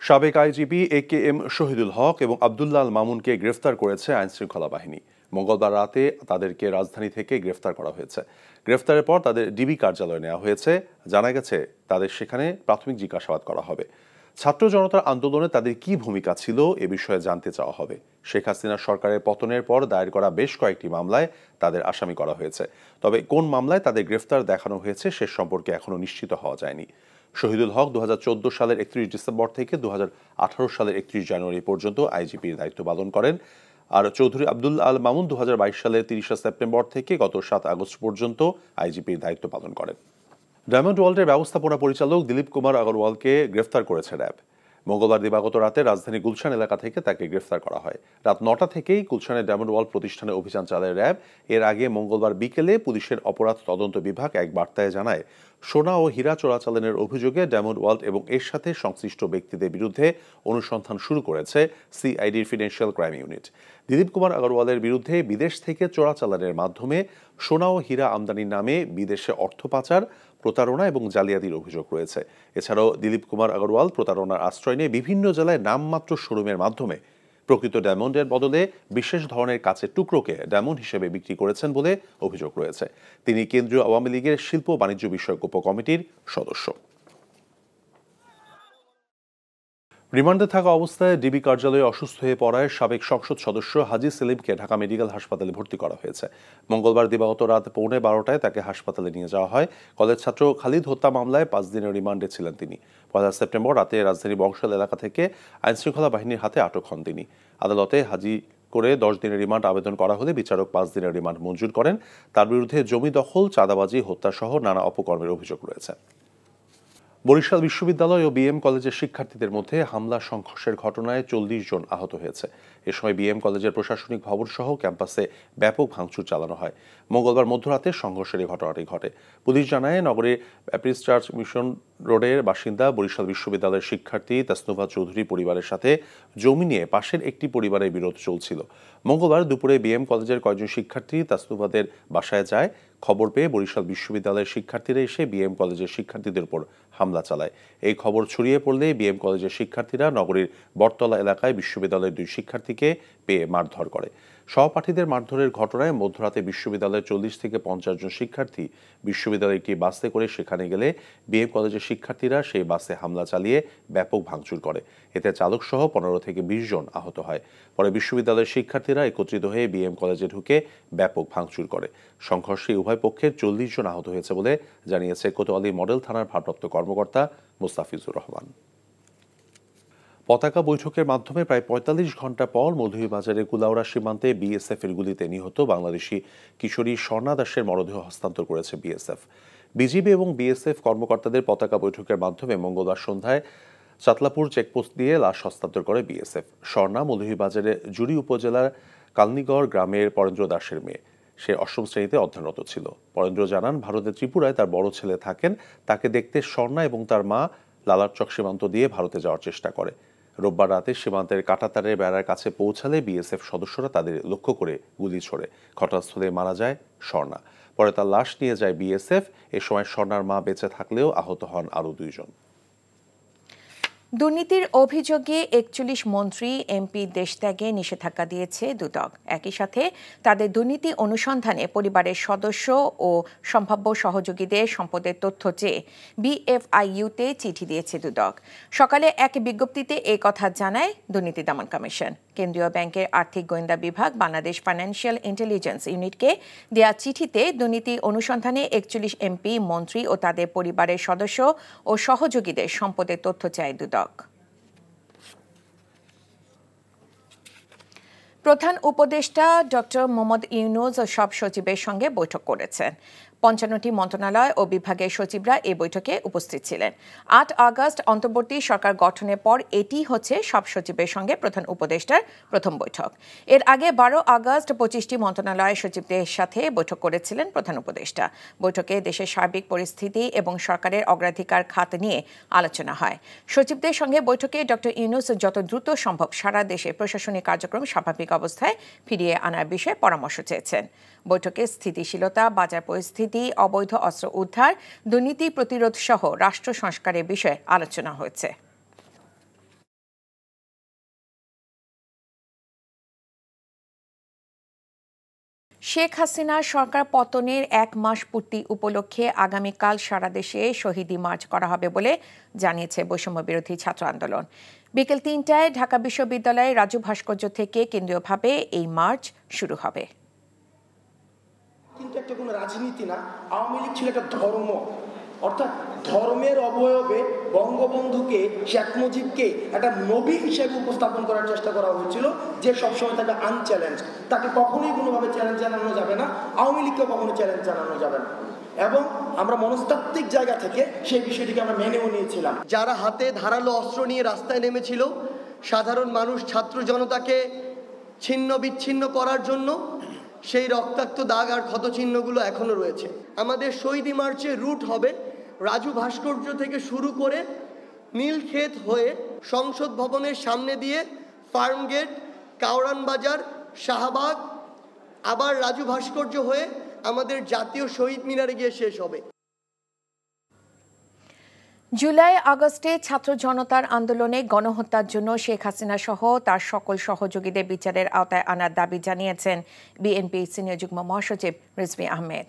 সাবেক IGP AKM Shahidul হক এবং আব্দুল্লাহ আল মামুনকে গ্রেফতার করেছে আইনশৃঙ্খলা বাহিনী। মঙ্গলবার রাতে তাদেরকে রাজধানী থেকে গ্রেফতার করা হয়েছে। গ্রেফতারের পর তাদের ডিবি কার্যালয়ে নেওয়া হয়েছে। জানা গেছে তাদের সেখানে প্রাথমিক জিজ্ঞাসাবাদ করা হবে। ছাত্র জনতার আন্দোলনে তাদের কি ভূমিকা ছিল এ বিষয়ে জানতে চাওয়া হবে। শেখ হাসিনা সরকারের পতনের পর দায়ের করা বেশ কয়েকটি মামলায় তাদের আসামি করা হয়েছে। তবে কোন মামলায় তাদের গ্রেফতার দেখানো হয়েছে সে সম্পর্কে এখনও নিশ্চিত হওয়া যায়নি। শহীদুল হক 2014 সালের 31 ডিসেম্বর থেকে 2018 সালের 31 জানুয়ারি পর্যন্ত আইজিপির দায়িত্ব পালন করেন। আর চৌধুরী আব্দুল্লাহ আল মামুন 2022 সালের 30 সেপ্টেম্বর থেকে গত 7 আগস্ট পর্যন্ত আইজিপির দায়িত্ব পালন করেন। ডায়মন্ড ওয়ার্ল্ডের ব্যবস্থাপনা পরিচালক দিলীপ কুমার আগরওয়ালকে গ্রেফতার করেছে র্যাব। মঙ্গলবার দিবাগত রাতে রাজধানী গুলশান এলাকা থেকে তাকে গ্রেফতার করা হয়। রাত 9টা থেকেই গুলশানের ডায়মন্ড ওয়ার্ল্ড প্রতিষ্ঠানে অভিযান চালায় র্যাব। এর আগে মঙ্গলবার বিকেলে পুলিশের অপরাধ তদন্ত বিভাগ এক বার্তায় জানায়, সোনা ও হীরা চোরাচালানের অভিযোগে ডায়মন্ড ওয়ার্ল্ড এবং এর সাথে সংশ্লিষ্ট ব্যক্তিদের বিরুদ্ধে অনুসন্ধান শুরু করেছে সিআইডির financial crime unit. Dilip Kumar আগরওয়ালের বিরুদ্ধে বিদেশ থেকে চোরাচালানের মাধ্যমে সোনা ও হীরা আমদানির নামে বিদেশে অর্থ পাচার, প্রতারণা এবং জালিয়াতির অভিযোগ রয়েছে। এছাড়াও দিলীপ কুমার আগরওয়াল প্রতারণার আশ্রয় নিয়ে বিভিন্ন জেলায় নামমাত্র শোরুমের মাধ্যমে প্রকৃত ডায়মন্ডের বদলে বিশেষ ধরনের কাচের টুকরোকে ডায়মন্ড হিসেবে বিক্রি করেছেন বলে অভিযোগ রয়েছে। তিনি কেন্দ্রীয় আওয়ামী লীগের শিল্প বাণিজ্য বিষয়ক উপকমিটির সদস্য। রিমান্ডে থাকা অবস্থায় ডিবি কার্যালয়ে অসুস্থ হয়ে পড়ায় সাবেক সংসদ সদস্য হাজি সেলিমকে ঢাকা মেডিকেল হাসপাতালে ভর্তি করা হয়েছে। মঙ্গলবার দিবাগত রাত 11:15টায় তাকে হাসপাতালে নিয়ে যাওয়া হয়। কলেজ ছাত্র খালিদ হত্যা মামলায় 5 দিনের রিমান্ডে ছিলেন তিনি। 1 সেপ্টেম্বর রাতে রাজধানী বংশাল এলাকা থেকে আইনশৃঙ্খলা বাহিনীর হাতে আটক হন তিনি। আদালতে হাজি করে 10 দিনের রিমান্ড আবেদন করা হলে বিচারক 5 দিনের রিমান্ড মঞ্জুর করেন। তার বিরুদ্ধে জমি দখল, চাঁদাবাজি, হত্যাসহ নানা অপকর্মের অভিযোগ রয়েছে। বরিশাল বিশ্ববিদ্যালয় ও বিএম কলেজের শিক্ষার্থীদের মধ্যে হামলা সংঘর্ষের ঘটনায় 40 জন আহত হয়েছে। এ সময় বিএম কলেজের প্রশাসনিক ভবন সহ ক্যাম্পাসে ব্যাপক ভাঙচুর চালানো হয়। মঙ্গলবার মধ্যরাতে সংঘর্ষের এই ঘটনাটি ঘটে। পুলিশ জানায়, নগরীর ব্যাপ্টিস্ট চার্চ মিশন রোডের বাসিন্দা বরিশাল বিশ্ববিদ্যালয়ের শিক্ষার্থী তাসনুভা চৌধুরী পরিবারের সাথে জমি নিয়ে পাশের একটি পরিবারের বিরোধ চলছিল। মঙ্গলবার দুপুরে বিএম কলেজের কয়েকজন শিক্ষার্থী তাসনুভাদের বাসায় যায়। খবর পেয়ে বরিশাল বিশ্ববিদ্যালয়ের শিক্ষার্থীরা এসে বিএম কলেজের শিক্ষার্থীদের উপর হামলা চালায়। এই খবর ছড়িয়ে পড়লে বিএম কলেজের শিক্ষার্থীরা নগরীর বটতলা এলাকায় বিশ্ববিদ্যালয়ের 2 শিক্ষার্থীকে পেয়ে মারধর করে। সহপাঠীদের মারধরের ঘটনায় মধ্যরাতে বিশ্ববিদ্যালয়ের 40 থেকে 50 জন শিক্ষার্থী বিশ্ববিদ্যালয়ের একটি বাসে করে সেখানে গেলে বিএম কলেজের শিক্ষার্থীরা সেই বাসে হামলা চালিয়ে ব্যাপক ভাঙচুর করে। এতে চালক সহ 15 থেকে 20 জন আহত হয়। পরে বিশ্ববিদ্যালয়ের শিক্ষার্থীরা একত্রিত হয়ে বিএম কলেজে ঢুকে ব্যাপক ভাঙচুর করে। সংঘর্ষে উভয় পক্ষের 40 জন আহত হয়েছে বলে জানিয়েছে কোতোয়ালি মডেল থানার ভারপ্রাপ্ত কর্মকর্তা মোস্তাফিজুর রহমান। পতাকা বৈঠকের মাধ্যমে প্রায় 45 ঘণ্টা পর মৌলভীবাজারের কুলাউড়া সীমান্তে বিএসএফ এর গুলিতে নিহত বাংলাদেশি কিশোরী স্বর্ণা দাসের মরদেহ হস্তান্তর করেছে বিএসএফ। বিজিবি এবং বিএসএফ কর্মকর্তাদের পতাকা বৈঠকের মাধ্যমে মঙ্গলবার সন্ধ্যায় চাতলাপুর চেকপোস্ট দিয়ে লাশ হস্তান্তর করে বিএসএফ। স্বর্ণা মৌলভীবাজারের জুড়ি উপজেলার কালনিগড় গ্রামের পরেন্দ্র দাসের মেয়ে। সে 8ম শ্রেণীতে অধ্যয়নরত ছিল। পরেন্দ্র জানান, ভারতের ত্রিপুরায় তার বড় ছেলে থাকেন। তাকে দেখতে স্বর্ণা এবং তার মা লালারচক সীমান্ত দিয়ে ভারতে যাওয়ার চেষ্টা করে। রোববার রাতে সীমান্তের কাঁটাতারের বেড়ার কাছে পৌঁছালে বিএসএফ সদস্যরা তাদের লক্ষ্য করে গুলি ছোড়ে। ঘটনাস্থলে মারা যায় স্বর্ণা। পরে তার লাশ নিয়ে যায় বিএসএফ। এ সময় স্বর্ণার মা বেঁচে থাকলেও আহত হন আরও 2 জন। দুর্নীতির অভিযোগে 41 মন্ত্রী এমপি দেশত্যাগে নিষেধাজ্ঞা দিয়েছে দুদক। একই সাথে তাদের দুর্নীতি অনুসন্ধানে পরিবারের সদস্য ও সম্ভাব্য সহযোগীদের সম্পদের তথ্য চেয়ে বিএফআইইউতে চিঠি দিয়েছে দুদক। সকালে এক বিজ্ঞপ্তিতে এই কথা জানায় দুর্নীতি দমন কমিশন। কেন্দ্রীয় ব্যাংকের আর্থিক গোয়েন্দা বিভাগ বাংলাদেশ ফাইন্যান্সিয়াল ইন্টেলিজেন্স ইউনিটকে দেয়া চিঠিতে দুর্নীতি অনুসন্ধানে 41 এমপি, মন্ত্রী ও তাদের পরিবারের সদস্য ও সহযোগীদের সম্পদের তথ্য চায় দুদক। প্রধান উপদেষ্টা ডক্টর মোহাম্মদ ইউনূস সব সচিবের সঙ্গে বৈঠক করেছেন। 55টি মন্ত্রণালয় ও বিভাগের সচিবরা এই বৈঠকে উপস্থিত ছিলেন। 8 আগস্ট অন্তর্বর্তী সরকার গঠনের পর এটি হচ্ছে সব সচিবের সঙ্গে প্রধান উপদেষ্টার প্রথম বৈঠক। এর আগে 12 আগস্ট 25টি মন্ত্রণালয়ের সচিবদের সাথে বৈঠক করেছিলেন প্রধান উপদেষ্টা। বৈঠকে দেশের সার্বিক পরিস্থিতি এবং সরকারের অগ্রাধিকার খাত নিয়ে আলোচনা হয়। সচিবদের সঙ্গে বৈঠকে ডক্টর ইউনূস যত দ্রুত সম্ভব সারা দেশে প্রশাসনিক কার্যক্রম স্বাভাবিক অবস্থায় ফিরিয়ে আনার বিষয়ে পরামর্শ চেয়েছেন। বৈঠকে স্থিতিশীলতা, বাজার পরিস্থিতি, অবৈধ অস্ত্র উদ্ধার, দুর্নীতি প্রতিরোধ সহ রাষ্ট্র সংস্কারের বিষয়ে আলোচনা হয়েছে। শেখ হাসিনার সরকার পতনের 1 মাস পূর্তি উপলক্ষে আগামীকাল সারা দেশে শহীদি মার্চ করা হবে বলে জানিয়েছে বৈষম্য বিরোধী ছাত্র আন্দোলন। বিকেল 3টায় ঢাকা বিশ্ববিদ্যালয়ের রাজু ভাস্কর্য থেকে কেন্দ্রীয়ভাবে এই মার্চ শুরু হবে। কিন্তু একটা কোনো রাজনীতি না, আওয়ামী লীগ ছিল একটা ধর্ম, অর্থাৎ ধর্মের অবয়বে বঙ্গবন্ধুকে, শেখ মুজিবকে একটা নবী হিসেবে উপস্থাপন করার চেষ্টা করা হয়েছিল, যে সবসময় তাকে আনচ্যালেঞ্জ, তাকে কখনোই কোনোভাবে চ্যালেঞ্জ জানানো যাবে না, আওয়ামী লীগকেও কখনো চ্যালেঞ্জ জানানো যাবে না। এবং আমরা মনস্তাত্ত্বিক জায়গা থেকে সেই বিষয়টিকে আমরা মেনেও নিয়েছিলাম। যারা হাতে ধারালো অস্ত্র নিয়ে রাস্তায় নেমেছিল সাধারণ মানুষ, ছাত্র জনতাকে ছিন্ন বিচ্ছিন্ন করার জন্য, সেই রক্তাক্ত দাগ আর ক্ষতচিহ্নগুলো এখনো রয়েছে। আমাদের শহীদি মার্চের রুট হবে রাজু ভাস্কর্য থেকে শুরু করে নীলক্ষেত হয়ে সংসদ ভবনের সামনে দিয়ে ফার্মগেট, কাউরান বাজার, শাহবাগ, আবার রাজু ভাস্কর্য হয়ে আমাদের জাতীয় শহীদ মিনারে গিয়ে শেষ হবে। জুলাই আগস্টে ছাত্র জনতার আন্দোলনে গণহত্যার জন্য শেখ হাসিনা সহ তার সকল সহযোগীদের বিচারের আওতায় আনার দাবি জানিয়েছেন বিএনপি সিনিয়র যুগ্ম মহাসচিব রিজভী আহমেদ।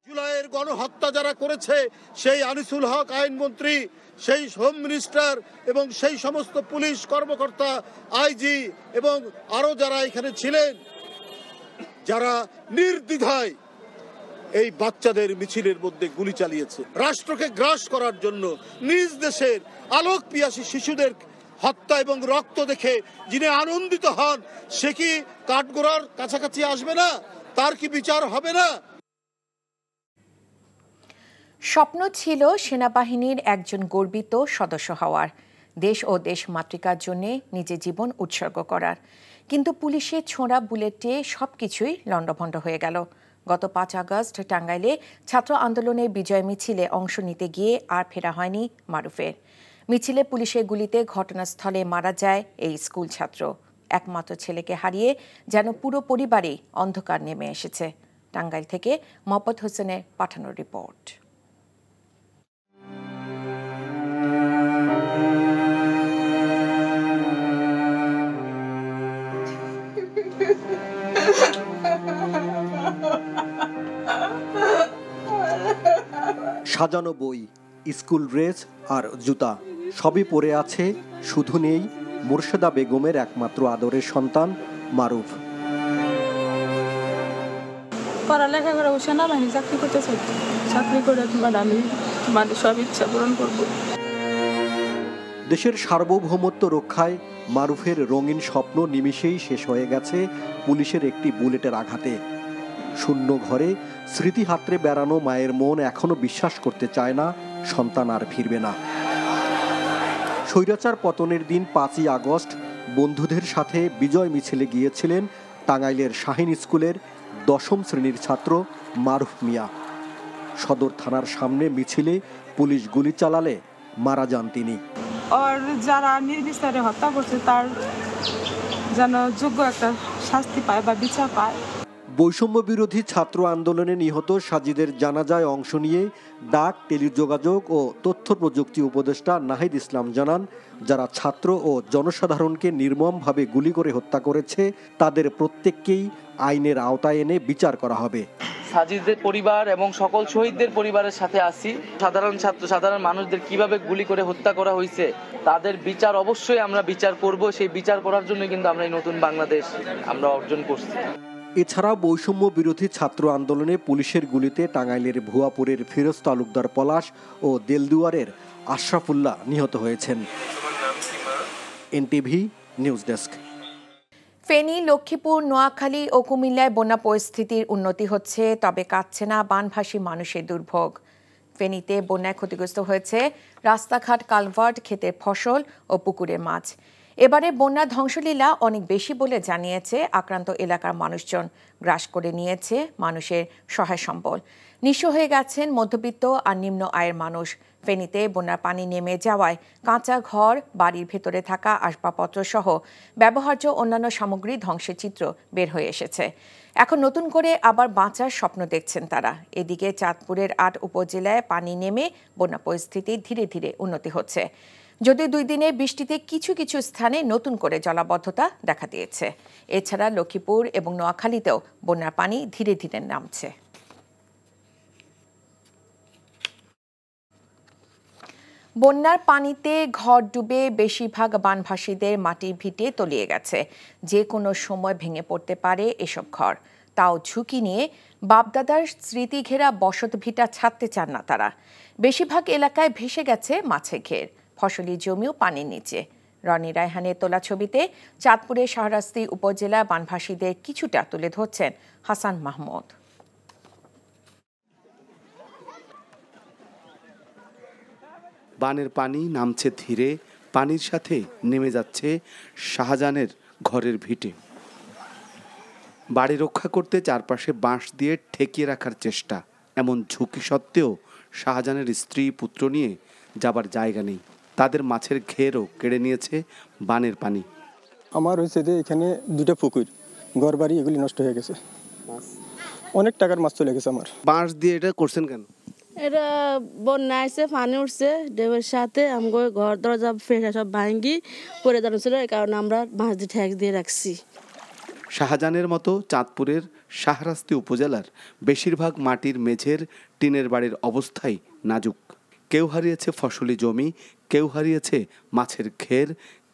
জুলাইয়ের গণহত্যা যারা করেছে, সেই আনিসুল হক আইনমন্ত্রী, সেই হোম মিনিস্টার এবং সেই সমস্ত পুলিশ কর্মকর্তা, আইজি এবং আরো যারা এখানে ছিলেন, যারা নির্দ্বিধায় এই বাচ্চাদের মিছিলের মধ্যে গুলি চালিয়েছে, রাষ্ট্রকে গ্রাস করার জন্য নিজ দেশের আলোক পিয়াসী শিশুদের হত্যা এবং রক্ত দেখে যিনি আনন্দিত হন, সে কি কাঠগোড়ার কাছাকাছি আসবে না? তার কি বিচার হবে না? স্বপ্ন ছিল সেনাবাহিনীর একজন গর্বিত সদস্য হওয়ার, দেশ ও দেশ মাতৃকার জন্য নিজের জীবন উৎসর্গ করার। কিন্তু পুলিশের ছোঁড়া বুলেটে সবকিছুই লণ্ডভণ্ড হয়ে গেল। গত 5 আগস্ট টাঙ্গাইলে ছাত্র আন্দোলনের বিজয় মিছিলে অংশ নিতে গিয়ে আর ফেরা হয়নি মারুফের। মিছিলে পুলিশের গুলিতে ঘটনাস্থলে মারা যায় এই স্কুল ছাত্র। একমাত্র ছেলেকে হারিয়ে যেন পুরো পরিবারেই অন্ধকার নেমে এসেছে। টাঙ্গাইল থেকে মহম্মদ হোসেনের পাঠানো রিপোর্ট। সাজানো বই, স্কুল ড্রেস আর জুতা সবই পরে আছে, শুধু নেই মোর্শেদা বেগমের একমাত্র আদরের সন্তান মারুফ। পড়ালেখা করে সেনাবাহিনী চাকরি করতে চাই, চাকরি করে তোমার আমি তোমাদের সব ইচ্ছা পূরণ করব। দেশের সার্বভৌমত্ব রক্ষায় মারুফের রঙিন স্বপ্ন নিমিষেই শেষ হয়ে গেছে পুলিশের একটি বুলেটের আঘাতে। শূন্য ঘরে স্মৃতি হাতড়ে বেড়ানো মায়ের মন এখনো বিশ্বাস করতে চায় না সন্তান আর ফিরবে না। স্বৈরাচার পতনের দিন 5ই আগস্ট বন্ধুদের সাথে বিজয় মিছিলে গিয়েছিলেন টাঙ্গাইলের শাহিন স্কুলের 10ম শ্রেণীর ছাত্র মারুফ মিয়া। সদর থানার সামনে মিছিলে পুলিশ গুলি চালালে মারা যান তিনি। আর যারা নির্বিচারে হত্যা করছে তার যেন যোগ্য একটা শাস্তি পায় বা বিচার পায়। বৈষম্য বিরোধী ছাত্র আন্দোলনে নিহত সাজিদের জানাজায় অংশ নিয়ে ডাক, টেলিযোগাযোগ ও তথ্য প্রযুক্তি উপদেষ্টা নাহিদ ইসলাম জানান, যারা ছাত্র ও জনসাধারণকে নির্মমভাবে গুলি করে হত্যা করেছে তাদের প্রত্যেককেই আইনের আওতায় এনে বিচার করা হবে। সাজিদের পরিবার এবং সকল শহীদদের পরিবারের সাথে আছি। সাধারণ মানুষদের কিভাবে গুলি করে হত্যা করা হয়েছে তাদের বিচার অবশ্যই আমরা বিচার করব। সেই বিচার করার জন্য কিন্তু আমরা এই নতুন বাংলাদেশ আমরা অর্জন করছি। এছাড়া বৈষম্য বিরোধী ছাত্র আন্দোলনে পুলিশের গুলিতে টাঙ্গাইলের ভুয়াপুরের ফিরোজ তালুকদার পলাশ ও দেলদুয়ারের আশরাফুল্লাহ নিহত হয়েছেন। NTV news desk. Feni, Lakshmipur, Noakhali ও কুমিল্লায় বন্যা পরিস্থিতির উন্নতি হচ্ছে, তবে কাটছে না বানভাসী মানুষের দুর্ভোগ। ফেনীতে বন্যায় ক্ষতিগ্রস্ত হয়েছে রাস্তাঘাট, কালভার্ট, ক্ষেতের ফসল ও পুকুরের মাছ। এবারে বন্যা ধ্বংসলীলা অনেক বেশি বলে জানিয়েছে আক্রান্ত এলাকার মানুষজন। গ্রাস করে নিয়েছে মানুষের সহায় সম্বল। নিঃস্ব হয়ে গেছেন মধ্যবিত্ত আর নিম্ন আয়ের মানুষ। ফেনীতে বন্যার পানি নেমে যাওয়ায় কাঁচা ঘর, বাড়ির ভেতরে থাকা আসবাবপত্র সহ ব্যবহার্য অন্যান্য সামগ্রী ধ্বংসের চিত্র বের হয়ে এসেছে। এখন নতুন করে আবার বাঁচার স্বপ্ন দেখছেন তারা। এদিকে চাঁদপুরের 8 উপজেলায় পানি নেমে বন্যা পরিস্থিতি ধীরে ধীরে উন্নতি হচ্ছে। যদিও 2 দিনে বৃষ্টিতে কিছু কিছু স্থানে নতুন করে জলাবদ্ধতা দেখা দিয়েছে। এছাড়া লক্ষ্মীপুর এবং নোয়াখালীতেও বন্যার পানি ধীরে ধীরে নামছে। বন্যার পানিতে ঘর ডুবে বেশিরভাগ বানভাসীদের মাটির ভিটে তলিয়ে গেছে। যে কোনো সময় ভেঙে পড়তে পারে এসব ঘর। তাও ঝুঁকি নিয়ে বাপদাদার স্মৃতি ঘেরা বসত ভিটা ছাড়তে চান না তারা। বেশিরভাগ এলাকায় ভেসে গেছে মাছের ঘের, ফসলি জমিও পানির নিচে। রনি রায়হানের তোলা ছবিতে চাঁদপুরের শাহরাস্তি উপজেলা বানভাসীদের কিছুটা তুলে ধরছেন হাসান মাহমুদ। বানের পানি নামছে ধীরে, পানির সাথে নেমে যাচ্ছে শাহজাহানের ঘরের ভিটে। বাড়ি রক্ষা করতে চারপাশে বাঁশ দিয়ে ঠেকিয়ে রাখার চেষ্টা। এমন ঝুঁকি সত্ত্বেও শাহজাহানের স্ত্রী পুত্র নিয়ে যাবার জায়গা নেই। তাদের মাছের ঘেরও কেড়ে নিয়েছে বানের পানি। আমার হয়েছে যে এখানে 2টা পুকুর, ঘর বাড়ি এগুলি নষ্ট হয়ে গেছে, অনেক টাকার মাছ চলে গেছে আমার। বাঁশ দিয়ে এটা করছেন কেন? এটা বন্যা আসছে, পানি উঠছে, ডেবের সাথে আমাকে ঘর দরজা ফেসা সব ভাঙ্গি পরে দাঁড়াচ্ছিল। এই কারণে আমরা বাঁশ দিয়ে ঠেক দিয়ে রাখছি। শাহজাহানের মতো চাঁদপুরের শাহরাস্তি উপজেলার বেশিরভাগ মাটির মেঝের টিনের বাড়ির অবস্থাই নাজুক। কেউ হারিয়েছে ফসলি জমি, কেউ হারিয়েছে মাছের ঘের,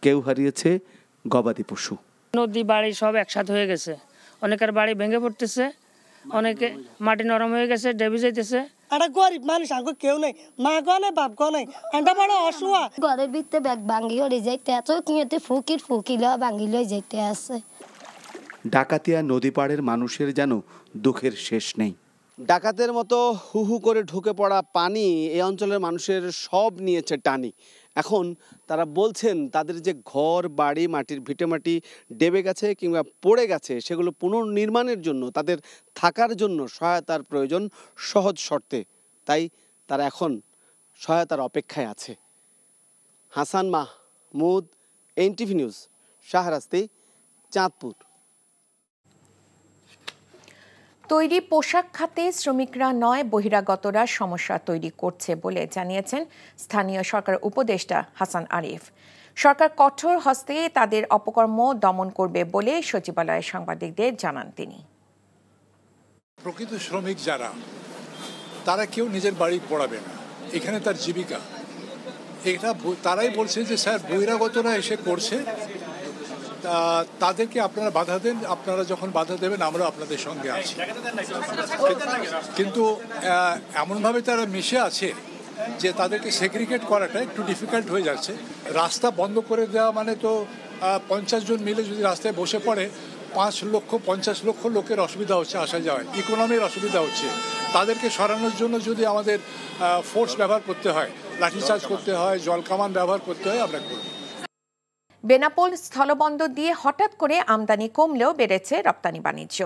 কেউ হারিয়েছে গবাদি পশু। নদী বাড়ি সব একসাথে হয়ে গেছে, অনেকের বাড়ি ভেঙে পড়তেছে, অনেকে মাটি নরম হয়ে গেছে, ডেবে যাইতেছে। একটা গরিব মানুষ, আগে কেউ নেই, মা গো নেই, বাপ গো নেই, একটা বড় অসুয়া। ঘরের ভিতরে ব্যাগ ভাঙ্গি হয়ে যাইতে এত কিনেতে ফুকিল ভাঙ্গি লয়ে যাইতে আছে। ডাকাতিয়া নদী পাড়ের মানুষের যেন দুঃখের শেষ নেই। ডাকাতের মতো হু হু করে ঢুকে পড়া পানি এই অঞ্চলের মানুষের সব নিয়েছে টানি। এখন তারা বলছেন তাদের যে ঘর বাড়ি মাটির ভিটেমাটি ডেবে গেছে কিংবা পড়ে গেছে, সেগুলো পুনর্নির্মাণের জন্য তাদের থাকার জন্য সহায়তার প্রয়োজন সহজ শর্তে। তাই তারা এখন সহায়তার অপেক্ষায় আছে। Hasan Mahmud, NTV news, Shahrasti, Chandpur. তৈরি পোশাক খাতে শ্রমিকরা নয় বহিরাগতরা সমস্যা তৈরি করছে বলে জানিয়েছেন স্থানীয় সরকার উপদেষ্টা হাসান আরিফ। সরকার কঠোর হস্তে তাদের অপকর্ম দমন করবে বলে সচিবালয়ে সাংবাদিকদের জানান তিনি। প্রকৃত শ্রমিক যারা, তারা কেউ নিজের বাড়ি পড়াবে না, এখানে তার জীবিকা। এটা তারাই বলছে যে স্যার বহিরাগতরা এসে করছে, তাদেরকে আপনারা বাধা দেন, আপনারা যখন বাধা দেবেন আমরা আপনাদের সঙ্গে আছি। কিন্তু এমনভাবে তারা মিশে আছে যে তাদেরকে সেগ্রিগেট করাটা একটু ডিফিকাল্ট হয়ে যাচ্ছে। রাস্তা বন্ধ করে দেওয়া মানে তো 50 জন মিলে যদি রাস্তায় বসে পড়ে 5-50 লক্ষ লোকের অসুবিধা হচ্ছে, আসা যাওয়ায় ইকোনমির অসুবিধা হচ্ছে। তাদেরকে সরানোর জন্য যদি আমাদের ফোর্স ব্যবহার করতে হয়, লাঠিচার্জ করতে হয়, জলকামান ব্যবহার করতে হয়, আমরা করব। বেনাপোল স্থলবন্দর দিয়ে হঠাৎ করে আমদানি কমলেও বেড়েছে রপ্তানি বাণিজ্য।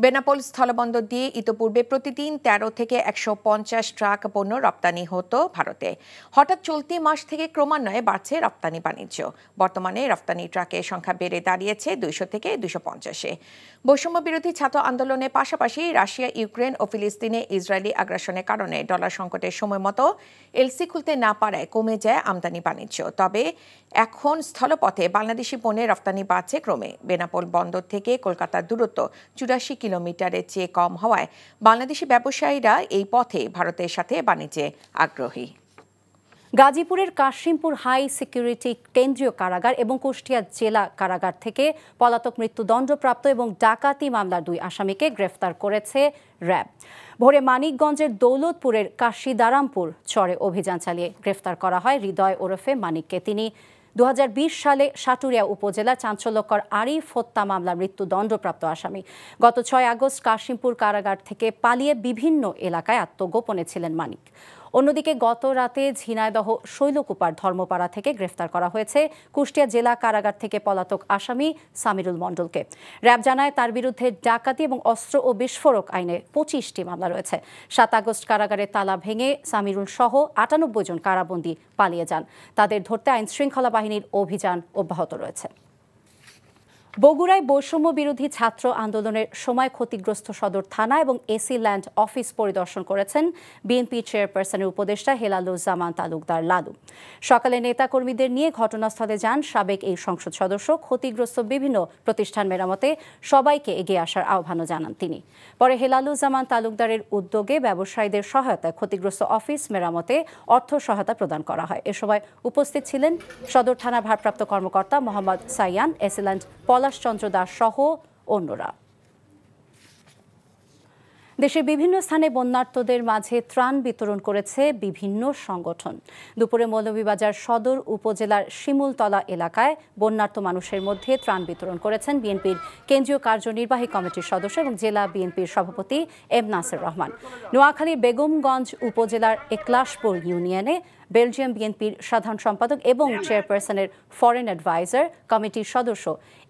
বেনাপোল স্থলবন্দর দিয়ে ইতোপূর্বে প্রতিদিন 13 থেকে 150 ট্রাক পণ্য রপ্তানি হতো ভারতে। হঠাৎ চলতি মাস থেকে ক্রমান্বয়ে বাড়ছে রপ্তানি বাণিজ্য। বর্তমানে রপ্তানি ট্রাকের সংখ্যা বেড়ে দাঁড়িয়েছে 200 থেকে 250-এ। বৈষম্য বিরোধী ছাত্র আন্দোলনের পাশাপাশি রাশিয়া, ইউক্রেন ও ফিলিস্তিনে ইসরায়েলি আগ্রাসনের কারণে ডলার সংকটের সময় মতো এলসি খুলতে না পারায় কমে যায় আমদানি বাণিজ্য। তবে এখন স্থলপথে বাংলাদেশি পণ্যের রপ্তানি বাড়ছে ক্রমে। বেনাপোল বন্দর থেকে কলকাতার দূরত্ব 84 কিলোমিটারের চেয়ে কম হওয়ায় বাংলাদেশি ব্যবসায়ীরা এই পথে ভারতের সাথে বাণিজ্যে আগ্রহী। গাজীপুরের কাশিমপুর হাই সিকিউরিটি কেন্দ্রীয় কারাগার এবং কুষ্টিয়া জেলা কারাগার থেকে পলাতক মৃত্যুদণ্ডপ্রাপ্ত এবং ডাকাতি মামলার 2 আসামিকে গ্রেফতার করেছে র্যাব। ভোরে মানিকগঞ্জের দৌলতপুরের কাশিদারামপুর চরে অভিযান চালিয়ে গ্রেফতার করা হয় হৃদয় ওরফে মানিককে। তিনি 2020 সালে সাটুরিয়া উপজেলা চাঞ্চল্যকর আরিফ হত্যা মামলার মৃত্যুদণ্ডপ্রাপ্ত আসামি। গত 6 আগস্ট কাশিমপুর কারাগার থেকে পালিয়ে বিভিন্ন এলাকায় আত্মগোপনে ছিলেন মানিক। অন্যদিকে গত রাতে ঝিনাইদহ শৈলকুপার ধর্মপাড়া থেকে গ্রেফতার করা হয়েছে কুষ্টিয়া জেলা কারাগার থেকে পলাতক আসামি সামিরুল মণ্ডলকে। র্যাব জানায় তার বিরুদ্ধে ডাকাতি এবং অস্ত্র ও বিস্ফোরক আইনে 25টি মামলা রয়েছে। 7 আগস্ট কারাগারে তালা ভেঙে সামিরুল সহ 98 জন কারাবন্দী পালিয়ে যান। তাদের ধরতে আইন শৃঙ্খলা বাহিনীর অভিযান অব্যাহত রয়েছে। বগুড়ায় বৈষম্য বিরোধী ছাত্র আন্দোলনের সময় ক্ষতিগ্রস্ত সদর থানা এবং এসি ল্যান্ড অফিস পরিদর্শন করেছেন বিএনপি চেয়ারপারসনের উপদেষ্টা হেলালুজ্জামান তালুকদার লালু। সকালে নেতাকর্মীদের নিয়ে ঘটনাস্থলে যান সাবেক এই সংসদ সদস্য। ক্ষতিগ্রস্ত বিভিন্ন প্রতিষ্ঠান মেরামতে সবাইকে এগিয়ে আসার আহ্বানও জানান তিনি। পরে হেলালুজ্জামান তালুকদারের উদ্যোগে ব্যবসায়ীদের সহায়তায় ক্ষতিগ্রস্ত অফিস মেরামতে অর্থ সহায়তা প্রদান করা হয়। এ সময় উপস্থিত ছিলেন সদর থানার ভারপ্রাপ্ত কর্মকর্তা মোহাম্মদ সাইয়ান, এসি ল্যান্ড পলাশচন্দ্র দাস সহ অন্যরা। দেশের বিভিন্ন স্থানে বন্যার্তদের মাঝে ত্রাণ বিতরণ করেছে বিভিন্ন সংগঠন। দুপুরে মৌলভীবাজার সদর উপজেলার শিমুলতলা এলাকায় বন্যার্ত মানুষের মধ্যে ত্রাণ বিতরণ করেছেন বিএনপির কেন্দ্রীয় কার্যনির্বাহী কমিটির সদস্য এবং জেলা বিএনপির সভাপতি এম নাসির রহমান। নোয়াখালীর বেগমগঞ্জ উপজেলার একলাশপুর ইউনিয়নে বেলজিয়াম বিএনপির সাধারণ সম্পাদক এবং চেয়ারপারসনের ফরেন অ্যাডভাইজার কমিটির সদস্য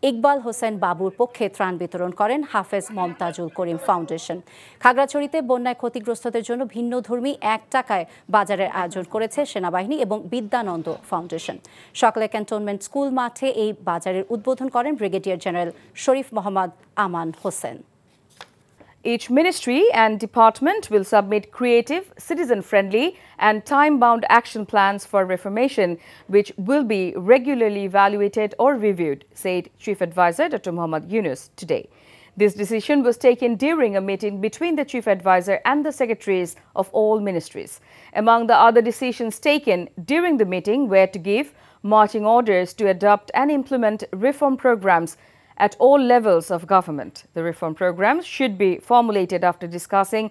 ইকবাল হোসেন বাবুর পক্ষে ত্রাণ বিতরণ করেন হাফেজ মমতাজুল করিম ফাউন্ডেশন। খাগড়াছড়িতে বন্যায় ক্ষতিগ্রস্তদের জন্য ভিন্নধর্মী 1 টাকায় বাজারের আয়োজন করেছে সেনাবাহিনী এবং বিদ্যানন্দ ফাউন্ডেশন। সকালে ক্যান্টনমেন্ট স্কুল মাঠে এই বাজারের উদ্বোধন করেন brigadier general Sharif Mohammad Aman Hossain. Each ministry and department will submit creative, citizen-friendly and time-bound action plans for reformation, which will be regularly evaluated or reviewed, said Chief Advisor Dr. Muhammad Yunus today. This decision was taken during a meeting between the Chief Advisor and the secretaries of all ministries. Among the other decisions taken during the meeting were to give marching orders to adopt and implement reform programs at all levels of government. The reform programs should be formulated after discussing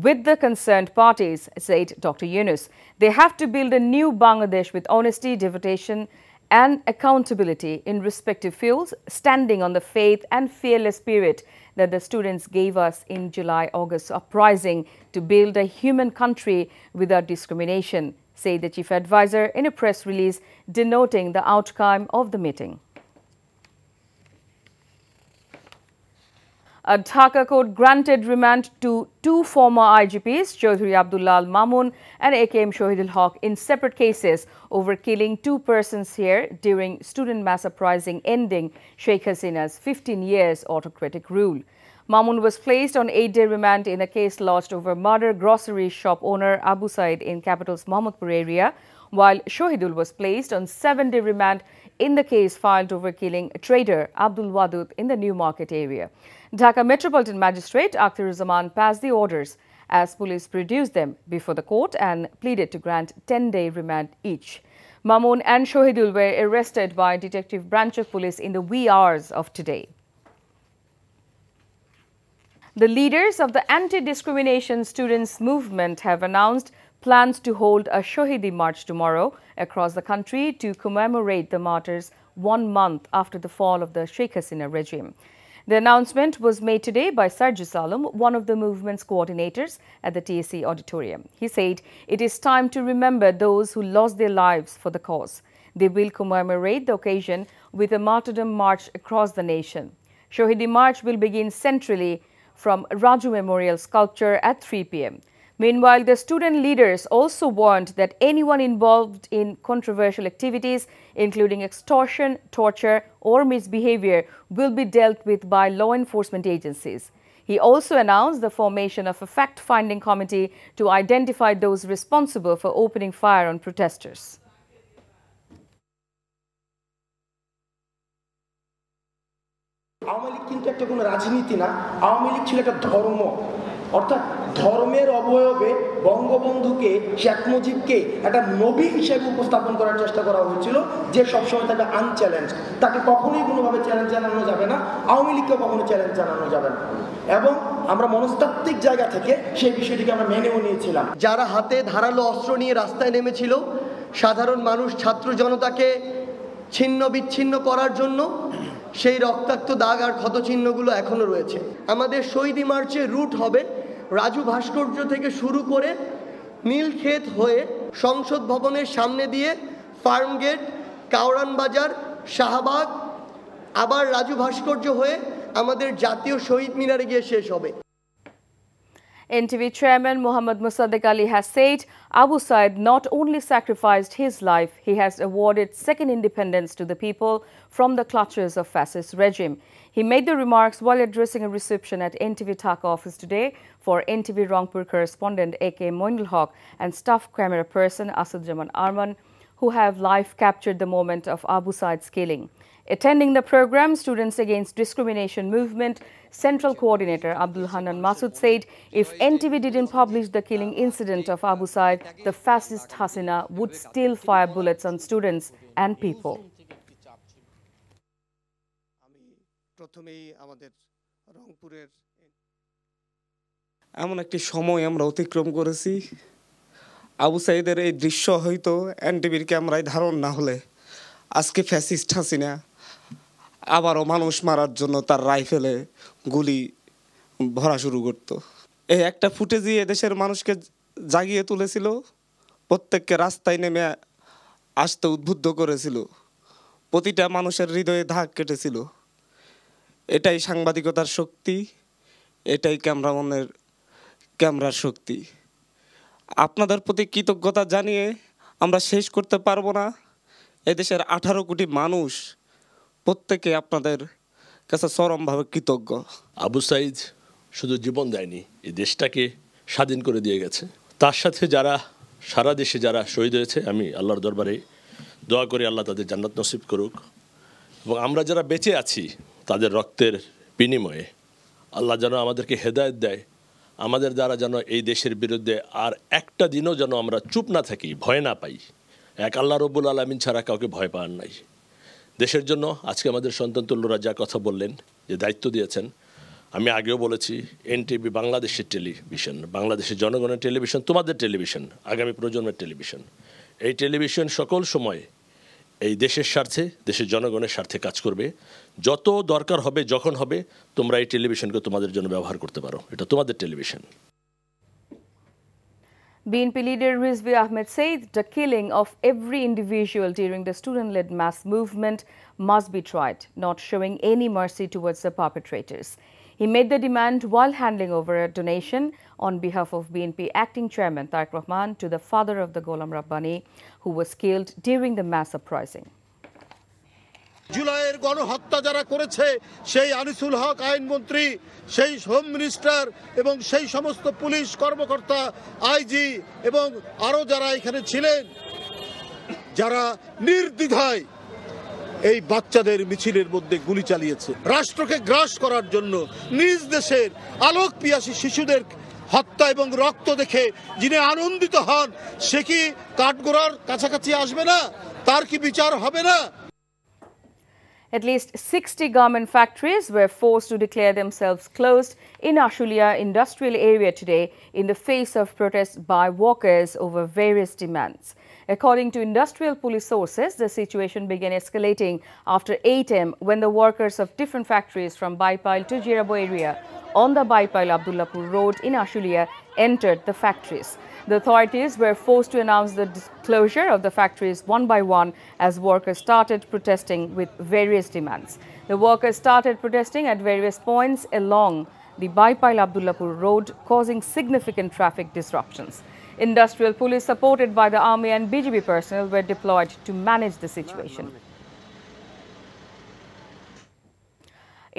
with the concerned parties, said Dr. Yunus. They have to build a new Bangladesh with honesty, devotion and accountability in respective fields, standing on the faith and fearless spirit that the students gave us in July-August uprising to build a human country without discrimination, said the Chief Advisor in a press release denoting the outcome of the meeting. A Dhaka court granted remand to 2 former IGPs, Chaudhry Abdullah Mamun and AKM Shohidul Haq, in separate cases over killing 2 persons here during student mass uprising ending Sheikh Hasina's 15 years autocratic rule. Mamun was placed on 8-day remand in a case lodged over murder grocery shop owner Abu Said in capital's Mohammadpur area, while Shohidul was placed on 7-day remand in the case filed over killing trader Abdul Wadud in the New Market area. Dhaka Metropolitan Magistrate Akhtaruzzaman passed the orders as police produced them before the court and pleaded to grant 10-day remand each. Mamun and Shohidul were arrested by Detective Branch of Police in the wee hours of today. The leaders of the anti-discrimination students movement have announced plans to hold a Shohidi March tomorrow across the country to commemorate the martyrs 1 month after the fall of the Sheikh Hasina regime. The announcement was made today by Sarjis Alam, one of the movement's coordinators at the TSC auditorium. He said it is time to remember those who lost their lives for the cause. They will commemorate the occasion with a martyrdom march across the nation. Shohidi March will begin centrally from Raju Memorial Sculpture at 3 p.m. Meanwhile, the student leaders also warned that anyone involved in controversial activities, including extortion, torture, or misbehavior, will be dealt with by law enforcement agencies. He also announced the formation of a fact-finding committee to identify those responsible for opening fire on protesters. Awami League কিন্তু একটা কোনো রাজনীতি না, আওয়ামী লীগ ছিল একটা ধর্ম। অর্থাৎ ধর্মের অবয়বে বঙ্গবন্ধুকে, শেখ মুজিবকে একটা নবী হিসেবে উপস্থাপন করার চেষ্টা করা হয়েছিল, যে সবসময় তাকে আনচ্যালেঞ্জ, তাকে কখনোই কোনোভাবে চ্যালেঞ্জ জানানো যাবে না, আওয়ামী লীগকে কখনো চ্যালেঞ্জ জানানো যাবে না। এবং আমরা মনস্তাত্ত্বিক জায়গা থেকে সেই বিষয়টিকে আমরা মেনেও নিয়েছিলাম। যারা হাতে ধারালো অস্ত্র নিয়ে রাস্তায় নেমেছিল সাধারণ মানুষ, ছাত্র জনতাকে ছিন্ন বিচ্ছিন্ন করার জন্য, সেই রক্তাক্ত দাগ আর ক্ষতচিহ্নগুলো এখনো রয়েছে। আমাদের শহীদি মার্চের রুট হবে রাজু ভাস্কর্য থেকে শুরু করে নীলক্ষেত হয়ে সংসদ ভবনের সামনে দিয়ে ফার্মগেট, কাওরান বাজার, শাহবাগ, আবার রাজু ভাস্কর্য হয়ে আমাদের জাতীয় শহীদ মিনারে গিয়ে শেষ হবে। NTV chairman Muhammad Musaddiq Ali has said Abu Said not only sacrificed his life, he has awarded second independence to the people from the clutches of fascist regime. He made the remarks while addressing a reception at NTV Dhaka office today for NTV Rangpur correspondent AK Moinul Haq and staff camera person Asudjaman Arman, who have live captured the moment of Abu Said's killing. Attending the program, Students Against Discrimination Movement Central Coordinator Abdul Hanan Masood said if NTV didn't publish the killing incident of Abu Said, the fascist Hasina would still fire bullets on students and people. এমন একটি সময় আমরা অতিক্রম করেছি আবু সাইদের এই দৃশ্য হয়তো এনটিভির ক্যামেরায় ধারণ না হলে আজকে ফ্যাসিস্ট হাসিনা আবারও মানুষ মারার জন্য তার রাইফেলে গুলি ভরা শুরু করত। এই একটা ফুটেজই এদেশের মানুষকে জাগিয়ে তুলেছিল, প্রত্যেককে রাস্তায় নেমে আসতে উদ্বুদ্ধ করেছিল, প্রতিটা মানুষের হৃদয়ে দাগ কেটেছিল। এটাই সাংবাদিকতার শক্তি, এটাই ক্যামেরার শক্তি। আপনাদের প্রতি কৃতজ্ঞতা জানিয়ে আমরা শেষ করতে পারবো না। এদেশের 18 কোটি মানুষ প্রত্যেকে আপনাদের কাছে চরমভাবে কৃতজ্ঞ। আবু সাইদ শুধু জীবন দেয়নি, এই দেশটাকে স্বাধীন করে দিয়ে গেছে। তার সাথে যারা সারা দেশে যারা শহীদ হয়েছে, আমি আল্লাহর দরবারে দোয়া করি আল্লাহ তাদের জান্নাত নসিব করুক, এবং আমরা যারা বেঁচে আছি তাদের রক্তের বিনিময়ে আল্লাহ যেন আমাদেরকে হেদায়েত দেয়, আমাদের দ্বারা যেন এই দেশের বিরুদ্ধে আর একটা দিনও যেন আমরা চুপ না থাকি, ভয় না পাই। এক আল্লাহ রব্বুল আলামিন ছাড়া কাউকে ভয় পান নাই। দেশের জন্য আজকে আমাদের সন্তান তুল্যরা যা কথা বললেন, যে দায়িত্ব দিয়েছেন, আমি আগেও বলেছি এনটিভি বাংলাদেশের টেলিভিশন, বাংলাদেশের জনগণের টেলিভিশন, তোমাদের টেলিভিশন, আগামী প্রজন্মের টেলিভিশন। এই টেলিভিশন সকল সময় এই দেশের স্বার্থে, দেশের জনগণের স্বার্থে কাজ করবে। যত দরকার হবে, যখন হবে, তোমরা এই টেলিভিশনকে তোমাদের জন্য ব্যবহার করতে পারো, এটা তোমাদের television. BNP leader Rizvi Ahmed said the killing of every individual during the student-led mass movement must be tried, not showing any mercy towards the perpetrators. He made the demand while handing over a donation on behalf of BNP acting chairman Tariq Rahman to the father of the Gholam Rabbani, who was killed during the mass uprising. জুলাইয়ের গণহত্যা যারা করেছে, সেই আনিসুল হক আইনমন্ত্রী, সেই home minister এবং সেই সমস্ত পুলিশ কর্মকর্তা, আইজি এবং আরও যারা এখানে ছিলেন, যারা নির্দ্বিধায় এই বাচ্চাদের মিছিলের মধ্যে গুলি চালিয়েছে, রাষ্ট্রকে গ্রাস করার জন্য নিজ দেশের আলোক পিয়াসী শিশুদের হত্যা এবং রক্ত দেখে যিনি আনন্দিত হন, সে কি কাঠগোড়ার কাছাকাছি আসবে না? তার কি বিচার হবে না? At least 60 garment factories were forced to declare themselves closed in Ashulia industrial area today in the face of protests by workers over various demands. According to industrial police sources, the situation began escalating after 8 am when the workers of different factories from Baipal to Jirabo area on the Baipal-Abdullapur road in Ashulia entered the factories. The authorities were forced to announce the closure of the factories one by one as workers started protesting with various demands. The workers started protesting at various points along the Baipal-Abdullapur road, causing significant traffic disruptions. Industrial police supported by the army and BGB personnel were deployed to manage the situation.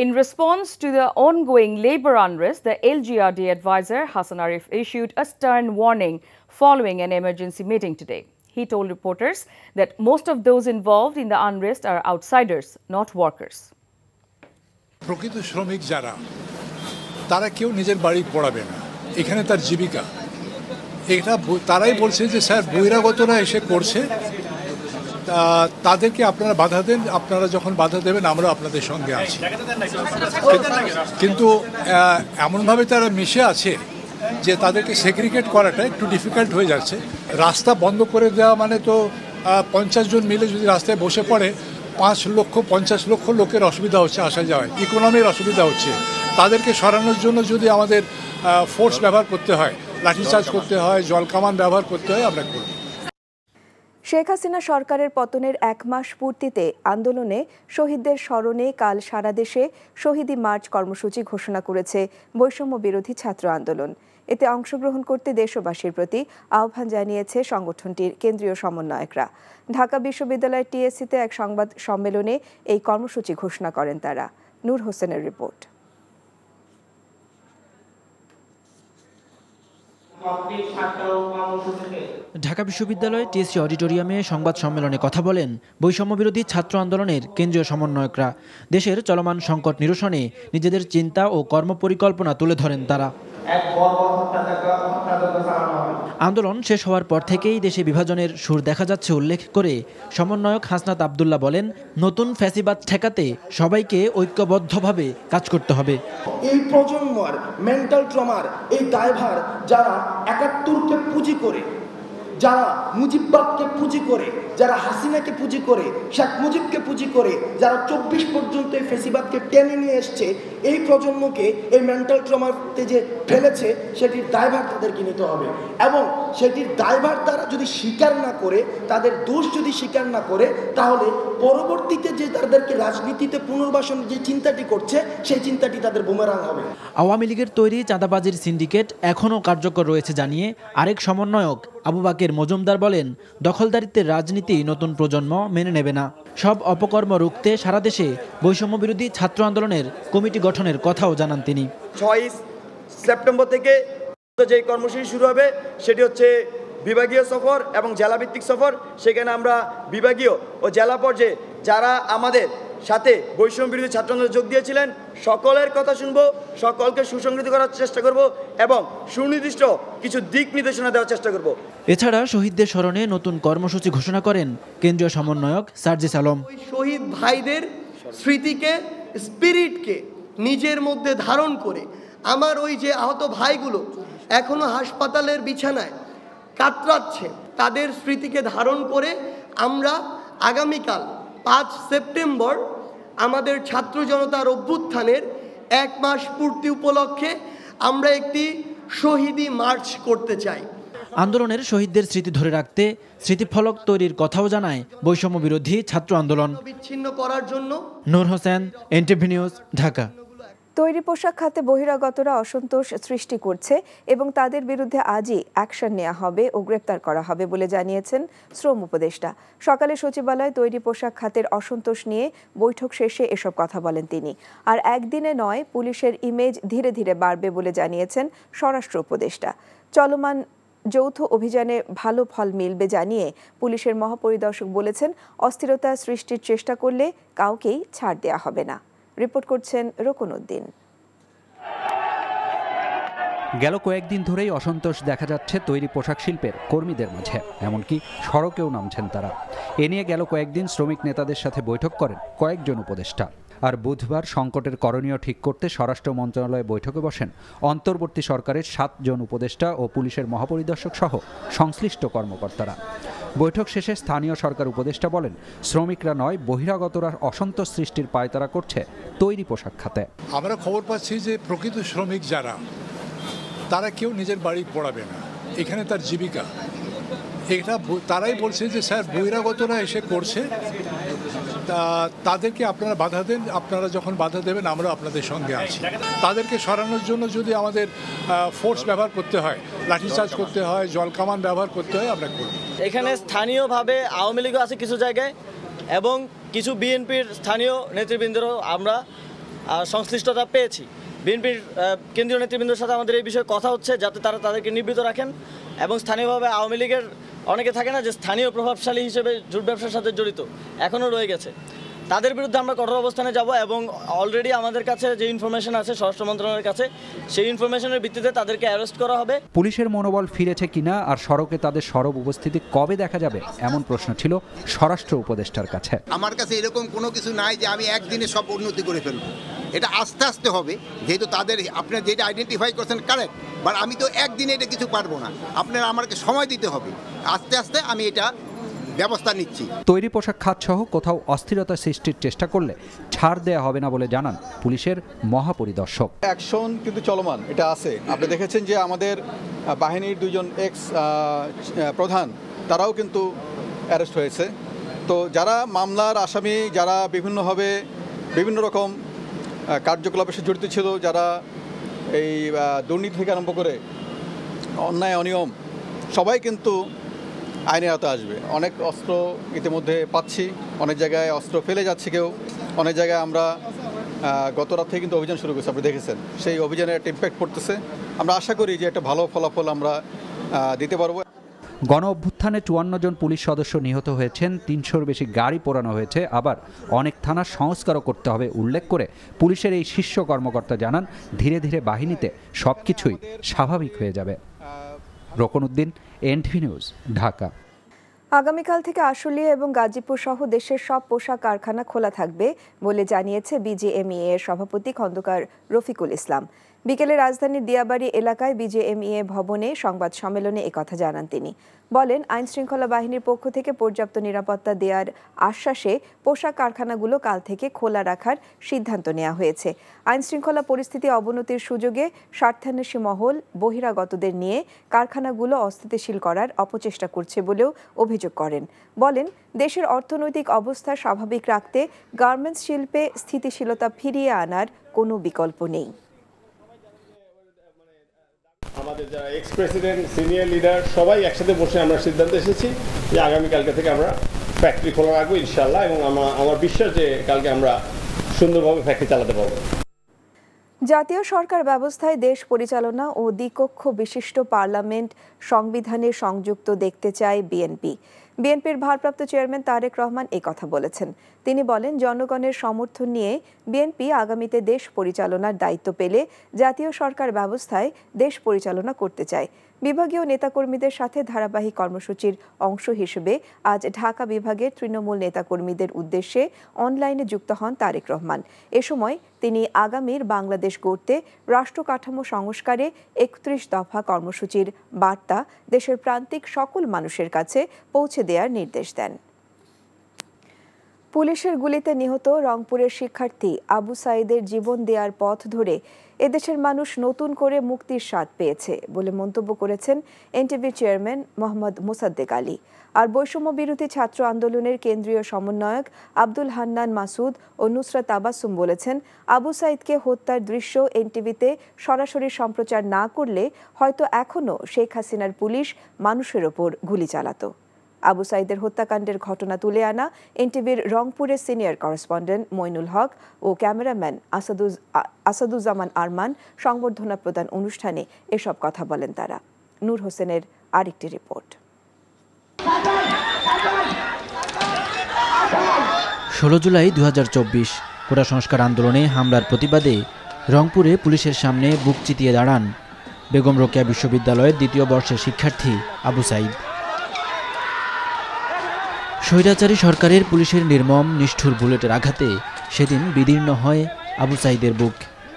In response to the ongoing labour unrest, the LGRD advisor Hassan Arif issued a stern warning following an emergency meeting today. He told reporters that most of those involved in the unrest are outsiders, not workers. প্রকৃত শ্রমিক যারা, তারা কেউ নিজের বাড়ি পড়াবে না, এখানে তার জীবিকা। এটা তারাই বলছে যে স্যার বহিরাগতরা এসে করছে, তাদেরকে আপনারা বাধা দেন, আপনারা যখন বাধা দেবেন আমরা আপনাদের সঙ্গে আছি। কিন্তু এমনভাবে তারা মিশে আছে যে তাদেরকে সেগ্রিগেট করাটা একটু ডিফিকাল্ট হয়ে যাচ্ছে। রাস্তা বন্ধ করে দেওয়া মানে তো 50 জন মিলে যদি রাস্তায় বসে পড়ে 5-50 লক্ষ লোকের অসুবিধা হচ্ছে, আসা যাওয়ায় ইকোনমির অসুবিধা হচ্ছে। তাদেরকে সরানোর জন্য যদি আমাদের ফোর্স ব্যবহার করতে হয়, লাঠিচার্জ করতে হয়, জলকামান ব্যবহার করতে হয়, আমরা করি। শেখ হাসিনা সরকারের পতনের 1 মাস পূর্তিতে আন্দোলনে শহীদদের স্মরণে কাল সারা দেশে শহীদি মার্চ কর্মসূচি ঘোষণা করেছে বৈষম্য বিরোধী ছাত্র আন্দোলন। এতে অংশগ্রহণ করতে দেশবাসীর প্রতি আহ্বান জানিয়েছে সংগঠনটির কেন্দ্রীয় সমন্বয়করা। ঢাকা বিশ্ববিদ্যালয়ের টিএসসিতে এক সংবাদ সম্মেলনে এই কর্মসূচি ঘোষণা করেন তারা। নূর হোসেনের রিপোর্ট। ঢাকা বিশ্ববিদ্যালয়ের টিএসসি অডিটোরিয়ামে সংবাদ সম্মেলনে কথা বলেন বৈষম্য বিরোধী ছাত্র আন্দোলনের কেন্দ্রীয় সমন্বয়করা। দেশের চলমান সংকট নিরসনে নিজেদের চিন্তা ও কর্মপরিকল্পনা তুলে ধরেন তারা। আন্দোলন শেষ হওয়ার পর থেকেই দেশে বিভাজনের সুর দেখা যাচ্ছে উল্লেখ করে সমন্বয়ক হাসনাত আব্দুল্লাহ বলেন, নতুন ফ্যাসিবাদ ঠেকাতে সবাইকে ঐক্যবদ্ধভাবে কাজ করতে হবে। এই প্রজন্মের মেন্টাল ট্রমার এই দায়ভার যারা ৭১কে পুঁজি করে, যারা মুজিববাদকে পুঁজি করে, যারা হাসিনাকে পুঁজি করে, শেখ মুজিবকে পুঁজি করে, যারা ২৪ পর্যন্ত এই ফেসিবাদকে টেনে নিয়ে এসছে, এই প্রজন্মকে এই মেন্টাল ট্রমাতে যে ফেলেছে সেটির দায়ভার তাদেরকে নিতে হবে। এবং সেটির দায়ভার তারা যদি স্বীকার না করে, তাদের দোষ যদি স্বীকার না করে, তাহলে পরবর্তীতে যে তাদেরকে রাজনীতিতে পুনর্বাসনের যে চিন্তাটি করছে সেই চিন্তাটি তাদের বুমেরাং হবে। আওয়ামী লীগের তৈরি চাঁদাবাজির সিন্ডিকেট এখনও কার্যকর রয়েছে জানিয়ে আরেক সমন্বয়ক আবু বাকের মজুমদার বলেন, দখলদারিত্বের রাজনীতি নতুন প্রজন্ম মেনে নেবে না। সব অপকর্ম রুখতে সারা দেশে বৈষম্য বিরোধী ছাত্র আন্দোলনের কমিটি গঠনের কথাও জানান তিনি। ৬ সেপ্টেম্বর থেকে যে কর্মসূচি শুরু হবে সেটি হচ্ছে বিভাগীয় সফর এবং জেলাভিত্তিক সফর। সেখানে আমরা বিভাগীয় ও জেলা পর্যায়ে যারা আমাদের সাথে বৈষম্য বিরোধী ছাত্র আন্দোলনে যোগ দিয়েছিলেন সকলের কথা শুনবো, সকলকে সুসংগঠিত করার চেষ্টা করব এবং সুনির্দিষ্ট কিছু দিক নির্দেশনা দেওয়ার চেষ্টা করব। এছাড়া শহীদদের স্মরণে নতুন কর্মসূচি ঘোষণা করেন কেন্দ্রীয় সমন্বয়ক সার্জিস আলম। শহীদ ভাইদের স্মৃতিকে, স্পিরিটকে নিজের মধ্যে ধারণ করে আমার ওই যে আহত ভাইগুলো এখনো হাসপাতালের বিছানায় কাতরাচ্ছে, তাদের স্মৃতিকে ধারণ করে আমরা আগামীকাল ৫ সেপ্টেম্বর আমাদের ছাত্র জনতার অভ্যুত্থানের ১ মাস পূর্তি উপলক্ষে আমরা একটি শহীদি মার্চ করতে চাই। আন্দোলনের শহীদদের স্মৃতি ধরে রাখতে স্মৃতিফলক তৈরির কথাও জানায় বৈষম্য বিরোধী ছাত্র আন্দোলন। বিচ্ছিন্ন করার জন্য নূর হোসেন, এনটিভি নিউজ, ঢাকা। তৈরি পোশাক খাতে বহিরাগতরা অসন্তোষ সৃষ্টি করছে এবং তাদের বিরুদ্ধে আজই অ্যাকশন নেওয়া হবে ও গ্রেপ্তার করা হবে বলে জানিয়েছেন শ্রম উপদেষ্টা। সকালে সচিবালয়ে তৈরি পোশাক খাতের অসন্তোষ নিয়ে বৈঠক শেষে এসব কথা বলেন তিনি। আর একদিনে নয়, পুলিশের ইমেজ ধীরে ধীরে বাড়বে বলে জানিয়েছেন স্বরাষ্ট্র উপদেষ্টা। চলমান যৌথ অভিযানে ভালো ফল মিলবে জানিয়ে পুলিশের মহাপরিদর্শক বলেছেন, অস্থিরতা সৃষ্টির চেষ্টা করলে কাউকেই ছাড় দেওয়া হবে না। রিপোর্ট করছেন রকুনউদ্দিন। গেল কয়েকদিন ধরেই অসন্তোষ দেখা যাচ্ছে তৈরি পোশাক শিল্পের কর্মীদের মাঝে, এমনকি সড়কেও নামছেন তারা। এ নিয়ে গেল কয়েকদিন শ্রমিক নেতাদের সাথে বৈঠক করেন কয়েকজন উপদেষ্টা। আর বুধবার সংকটের করণীয় ঠিক করতে স্বরাষ্ট্র মন্ত্রণালয়ে বৈঠকে বসেন অন্তর্বর্তী সরকারের 7 জন উপদেষ্টা ও পুলিশের মহাপরিদর্শক সহ সংশ্লিষ্ট কর্মকর্তারা। বৈঠক শেষে স্থানীয় সরকার উপদেষ্টা বলেন, শ্রমিকরা নয়, বহিরাগতরা অসন্তোষ সৃষ্টির পায়তারা করছে তৈরি পোশাক খাতে। আমরা খবর পাচ্ছি যে প্রকৃত শ্রমিক যারা, তারা কেউ নিজের বাড়ি পড়াবে না, এখানে তার জীবিকা। এটা তারাই বলছে যে স্যার বহিরাগতরা এসে করছে, তাদেরকে আপনারা বাধা দেন, আপনারা যখন বাধা দেবেন আমরা আপনাদের সঙ্গে আছি। তাদেরকে সরানোর জন্য যদি আমাদের ফোর্স ব্যবহার করতে হয়, লাঠিচার্জ করতে হয়, জলকামান ব্যবহার করতে হয়, আমরা করব। এখানে স্থানীয়ভাবে আওয়ামী লীগও আছে কিছু জায়গায় এবং কিছু বিএনপির স্থানীয় নেতৃবৃন্দেরও আমরা সংশ্লিষ্টতা পেয়েছি। বিএনপির কেন্দ্রীয় নেতৃবৃন্দের সাথে আমাদের এই বিষয়ে কথা হচ্ছে যাতে তারা তাদেরকে নিবৃত্ত রাখেন এবং স্থানীয়ভাবে আওয়ামী লীগের অনেকে থাকে না যে স্থানীয় প্রভাবশালী হিসেবে জুট ব্যবসার সাথে জড়িত, এখনও রয়ে গেছে, তাদের বিরুদ্ধে আমরা কঠোর অবস্থানে যাব এবং অলরেডি আমাদের কাছে যে ইনফরমেশন আছে স্বরাষ্ট্র মন্ত্রণালয়ের কাছে, সেই ইনফরমেশনের ভিত্তিতে তাদেরকে অ্যারেস্ট করা হবে। পুলিশের মনোবল ফিরেছে কিনা আর সড়কে তাদের সরব উপস্থিতি কবে দেখা যাবে, এমন প্রশ্ন ছিল স্বরাষ্ট্র উপদেষ্টার কাছে। আমার কাছে এরকম কোনো কিছু নাই যে আমি একদিনে সব উন্নতি করে ফেলবো, এটা আস্তে আস্তে হবে। যেহেতু তাদের আপনার যেটা আইডেন্টিফাই করছেন কারেক্ট, বাট আমি তো একদিনে এটা কিছু পারবো না, আপনারা আমাকে সময় দিতে হবে, আস্তে আস্তে আমি এটা ব্যবস্থা নিচ্ছি। তৈরি পোশাক খাত সহ কোথাও অস্থিরতা সৃষ্টির চেষ্টা করলে ছাড় দেয়া হবে না বলে জানান পুলিশের মহাপরিদর্শক। অ্যাকশন কিন্তু চলমান, এটা আছে। আপনি দেখেছেন যে আমাদের বাহিনীর 2 জন এক্স প্রধান, তারাও কিন্তু অ্যারেস্ট হয়েছে। তো যারা মামলার আসামি, যারা বিভিন্নভাবে বিভিন্ন রকম কার্যকলাপের সাথে জড়িত ছিল, যারা এই দুর্নীতি থেকে আরম্ভ করে অন্যায় অনিয়ম, সবাই কিন্তু আইনের আওতায় আসবে। অনেক অস্ত্র ইতিমধ্যে পাচ্ছি, অনেক জায়গায় অস্ত্র ফেলে যাচ্ছে কেউ, অনেক জায়গায় আমরা গত রাত থেকে কিন্তু অভিযান শুরু করেছি, আপনি দেখেছেন। সেই অভিযানের একটা ইম্প্যাক্ট পড়তেছে। আমরা আশা করি যে একটা ভালো ফলাফল আমরা দিতে পারবো। গণ অভ্যুত্থানে ৫৪ জন পুলিশ সদস্য নিহত হয়েছেন, ৩০০-র বেশি গাড়ি পোড়ানো হয়েছে, আবার অনেক থানার সংস্কারও করতে হবে উল্লেখ করে পুলিশের এই শীর্ষ কর্মকর্তা জানান, ধীরে ধীরে বাহিনীতে সবকিছুই স্বাভাবিক হয়ে যাবে। Rokonuddin, NTV news, Dhaka. আগামীকাল থেকে আশুলিয়া এবং গাজীপুর সহ দেশের সব পোশাক কারখানা খোলা থাকবে বলে জানিয়েছে বিজিএমইএ এর সভাপতি খন্দকার রফিকুল ইসলাম। বিকেলে রাজধানীর দিয়াবাড়ি এলাকায় বিজিএমইএ ভবনে সংবাদ সম্মেলনে একথা জানান তিনি। বলেন, আইন শৃঙ্খলা বাহিনীর পক্ষ থেকে পর্যাপ্ত নিরাপত্তা দেওয়ার আশ্বাসে পোশাক কারখানাগুলো কাল থেকে খোলা রাখার সিদ্ধান্ত নেওয়া হয়েছে। আইন শৃঙ্খলা পরিস্থিতি অবনতির সুযোগে স্বার্থান্বেষী মহল বহিরাগতদের নিয়ে কারখানাগুলো অস্থিতিশীল করার অপচেষ্টা করছে বলেও অভিযোগ করেন। বলেন, দেশের অর্থনৈতিক অবস্থা স্বাভাবিক রাখতে গার্মেন্টস শিল্পে স্থিতিশীলতা ফিরিয়ে আনার কোনো বিকল্প নেই। আমাদের যারা এক্স প্রেসিডেন্ট, সিনিয়র লিডার সবাই একসাথে বসে আমরা সিদ্ধান্ত এসেছি যে আগামীকালকে থেকে আমরা ফ্যাক্টরি খোলা রাখবো ইনশাল্লাহ, এবং আমার বিশ্বাস যে কালকে আমরা সুন্দরভাবে ফ্যাক্টরি চালাতে পারবো। জাতীয় সরকার ব্যবস্থায় দেশ পরিচালনা ও দ্বিকক্ষ বিশিষ্ট পার্লামেন্ট সংবিধানে সংযুক্ত দেখতে চায় বিএনপি। বিএনপির ভারপ্রাপ্ত চেয়ারম্যান তারেক রহমান এই কথা বলেছেন। তিনি বলেন, জনগণের সমর্থন নিয়ে বিএনপি আগামীতে দেশ পরিচালনার দায়িত্ব পেলে জাতীয় সরকার ব্যবস্থায় দেশ পরিচালনা করতে চায়। বিভাগীয় নেতাকর্মীদের সাথে ধারাবাহিক কর্মসূচির অংশ হিসেবে আজ ঢাকা বিভাগের তৃণমূল নেতাকর্মীদের উদ্দেশ্যে অনলাইনে যুক্ত হন তারেক রহমান। এ সময় তিনি আগামীর বাংলাদেশ গড়তে রাষ্ট্র কাঠামো সংস্কারে ৩১ দফা কর্মসূচির বার্তা দেশের প্রান্তিক সকল মানুষের কাছে পৌঁছে দেওয়ার নির্দেশ দেন। পুলিশের গুলিতে নিহত রংপুরের শিক্ষার্থী আবু সাঈদের জীবন দেওয়ার পথ ধরে এদেশের মানুষ নতুন করে মুক্তির স্বাদ পেয়েছে বলে মন্তব্য করেছেন এনটিভির চেয়ারম্যান মোহাম্মদ মোসাদ্দেক আলী। আর বৈষম্য বিরোধী ছাত্র আন্দোলনের কেন্দ্রীয় সমন্বয়ক আব্দুল হান্নান মাসুদ ও নুসরাত তাবাসসুম বলেছেন, আবু সাঈদকে হত্যার দৃশ্য এনটিভিতে সরাসরি সম্প্রচার না করলে হয়তো এখনও শেখ হাসিনার পুলিশ মানুষের ওপর গুলি চালাতো। আবু সাঈদের হত্যাকাণ্ডের ঘটনা তুলে আনা এনটিভির রংপুরের সিনিয়র করেসপন্ডেন্ট মইনুল হক ও ক্যামেরাম্যান আসাদুজ্জামান আরমান সংবর্ধনা প্রদান অনুষ্ঠানে এসব কথা বলেন তারা। নূর হোসেনের আরেকটি রিপোর্ট। 16 জুলাই 2024 কোটা সংস্কার আন্দোলনে হামলার প্রতিবাদে রংপুরে পুলিশের সামনে বুক চিতিয়ে দাঁড়ান বেগম রোকেয়া বিশ্ববিদ্যালয়ের দ্বিতীয় বর্ষের শিক্ষার্থী আবু সাঈদ। স্বৈরাচারী সরকারের পুলিশের নির্মম নিষ্ঠুর বুলেটের আঘাতে সেদিন বিদীর্ণ হয় আবু সাঈদের বুক।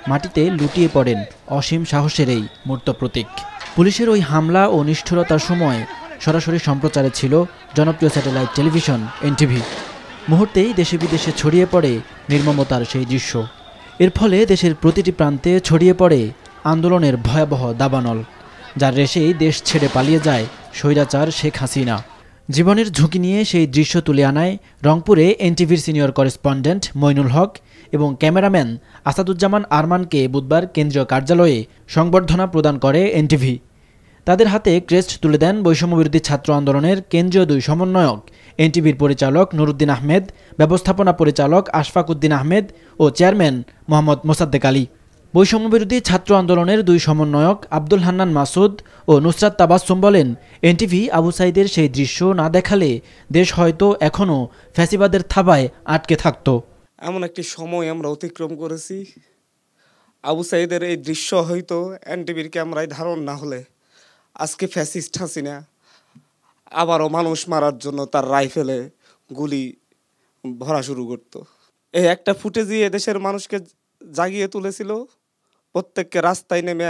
মাটিতে লুটিয়ে পড়েন অসীম সাহসের এই মূর্ত প্রতীক। পুলিশের ওই হামলা ও নিষ্ঠুরতার সময় সরাসরি সম্প্রচারে ছিল জনপ্রিয় স্যাটেলাইট টেলিভিশন এনটিভি। মুহূর্তেই দেশে বিদেশে ছড়িয়ে পড়ে নির্মমতার সেই দৃশ্য। এর ফলে দেশের প্রতিটি প্রান্তে ছড়িয়ে পড়ে আন্দোলনের ভয়াবহ দাবানল, যার রেশেই দেশ ছেড়ে পালিয়ে যায় স্বৈরাচার শেখ হাসিনা। জীবনের ঝুঁকি নিয়ে সেই দৃশ্য তুলে আনায় রংপুরে এনটিভির সিনিয়র করেসপন্ডেন্ট মইনুল হক এবং ক্যামেরাম্যান আসাদুজ্জামান আরমানকে বুধবার কেন্দ্রীয় কার্যালয়ে সংবর্ধনা প্রদান করে এনটিভি। তাদের হাতে ক্রেস্ট তুলে দেন বৈষম্যবিরোধী ছাত্র আন্দোলনের কেন্দ্রীয় দুই সমন্বয়ক, এনটিভির পরিচালক নুরুদ্দিন আহমেদ, ব্যবস্থাপনা পরিচালক আশফাক উদ্দিন আহমেদ ও চেয়ারম্যান মোহাম্মদ মোসাদ্দেক আলী। বৈষম্যবিরোধী ছাত্র আন্দোলনের দুই সমন্বয়ক আব্দুল হান্নান মাসুদ ও নুসরাত তাবাসসুম বলেন, এনটিভি আবু সাঈদের সেই দৃশ্য না দেখালে দেশ হয়তো এখনও ফ্যাসিবাদের থাবায় আটকে থাকত। এমন একটি সময় আমরা অতিক্রম করেছি, আবু সাঈদের এই দৃশ্য হয়তো এনটিভির ক্যামেরায় ধারণ না হলে আজকে ফ্যাসিস্ট হাসিনা আবারও মানুষ মারার জন্য তার রাইফেলে গুলি ভরা শুরু করত। এই একটা ফুটেজই এদেশের মানুষকে জাগিয়ে তুলেছিল, প্রত্যেককে রাস্তায় নেমে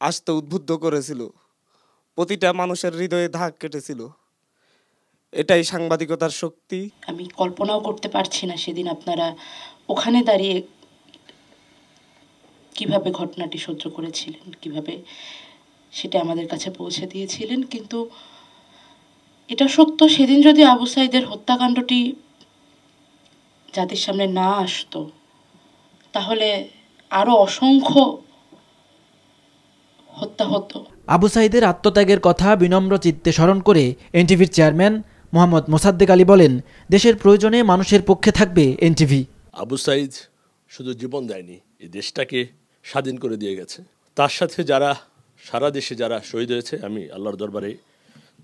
আসতে উদ্বুদ্ধ করেছিল, প্রতিটা মানুষের হৃদয়ে দাগ কেটেছিল। এটাই সাংবাদিকতার শক্তি। আমি কল্পনাও করতে পারছি না সেদিন আপনারা ওখানে দাঁড়িয়ে কিভাবে ঘটনাটি সহ্য করেছিলেন, কিভাবে সেটা আমাদের কাছে পৌঁছে দিয়েছিলেন। কিন্তু এটা সত্য, সেদিন যদি আবু সাইদের হত্যাকাণ্ডটি জাতির সামনে না আসতো তাহলে আরো অসংখ্য হত্যা হতো। আবু সাইদের আত্মত্যাগের কথা বিনম্র চিত্তে স্মরণ করে এনটিভির চেয়ারম্যান মোহাম্মদ মোসাদ্দেক আলী বলেন, দেশের প্রয়োজনে মানুষের পক্ষে থাকবে এনটিভি। আবু সাইদ শুধু জীবন দেয়নি, এই দেশটাকে স্বাধীন করে দিয়ে গেছে। তার সাথে যারা সারা দেশে যারা শহীদ হয়েছে, আমি আল্লাহর দরবারে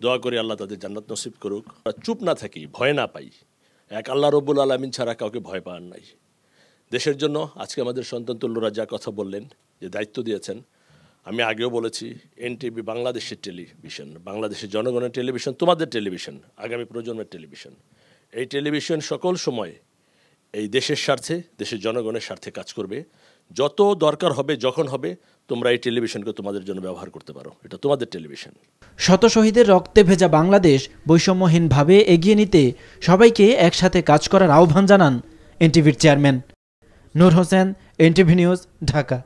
দোয়া করি আল্লাহ তাদের জান্নাত নসিব করুক। চুপ না থাকি, ভয় না পাই, এক আল্লাহ রব্বুল আলামিন ছাড়া কাউকে ভয় পাওয়ার নাই। দেশের জন্য আজকে আমাদের সন্তান তুল্যরা যা কথা বললেন, যে দায়িত্ব দিয়েছেন, আমি আগেও বলেছি এনটিভি বাংলাদেশের টেলিভিশন, বাংলাদেশের জনগণের টেলিভিশন, তোমাদের টেলিভিশন, আগামী প্রজন্মের টেলিভিশন। এই টেলিভিশন সকল সময় এই দেশের স্বার্থে, দেশের জনগণের স্বার্থে কাজ করবে। যত দরকার হবে, যখন হবে, তোমরা এই টেলিভিশনকে তোমাদের জন্য ব্যবহার করতে পারো, এটা তোমাদের টেলিভিশন। শত শহীদের রক্তে ভেজা বাংলাদেশ বৈষম্যহীনভাবে এগিয়ে নিতে সবাইকে একসাথে কাজ করার আহ্বান জানান এনটিভির চেয়ারম্যান। নূর হোসেন, এনটিভি নিউজ, ঢাকা।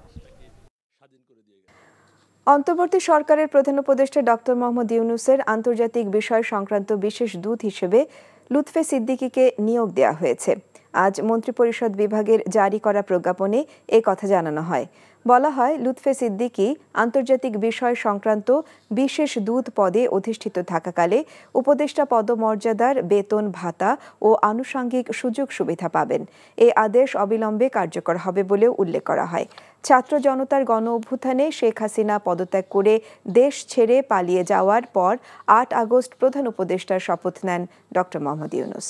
অন্তর্বর্তী সরকারের প্রধান উপদেষ্টা ডক্টর মোহাম্মদ ইউনূসের আন্তর্জাতিক বিষয় সংক্রান্ত বিশেষ দূত হিসেবে লুৎফে সিদ্দিকীকে নিয়োগ দেওয়া হয়েছে। আজ মন্ত্রিপরিষদ বিভাগের জারি করা প্রজ্ঞাপনে এ কথা জানানো হয়। বলা হয়, লুৎফে সিদ্দিকী আন্তর্জাতিক বিষয় সংক্রান্ত বিশেষ দূত পদে অধিষ্ঠিত থাকাকালে উপদেষ্টা পদমর্যাদার বেতন ভাতা ও আনুষঙ্গিক সুযোগ সুবিধা পাবেন। এ আদেশ অবিলম্বে কার্যকর হবে বলেও উল্লেখ করা হয়। ছাত্র জনতার গণ অভ্যুত্থানে শেখ হাসিনা পদত্যাগ করে দেশ ছেড়ে পালিয়ে যাওয়ার পর ৮ আগস্ট প্রধান উপদেষ্টার শপথ নেন ডক্টর মোহাম্মদ ইউনূস।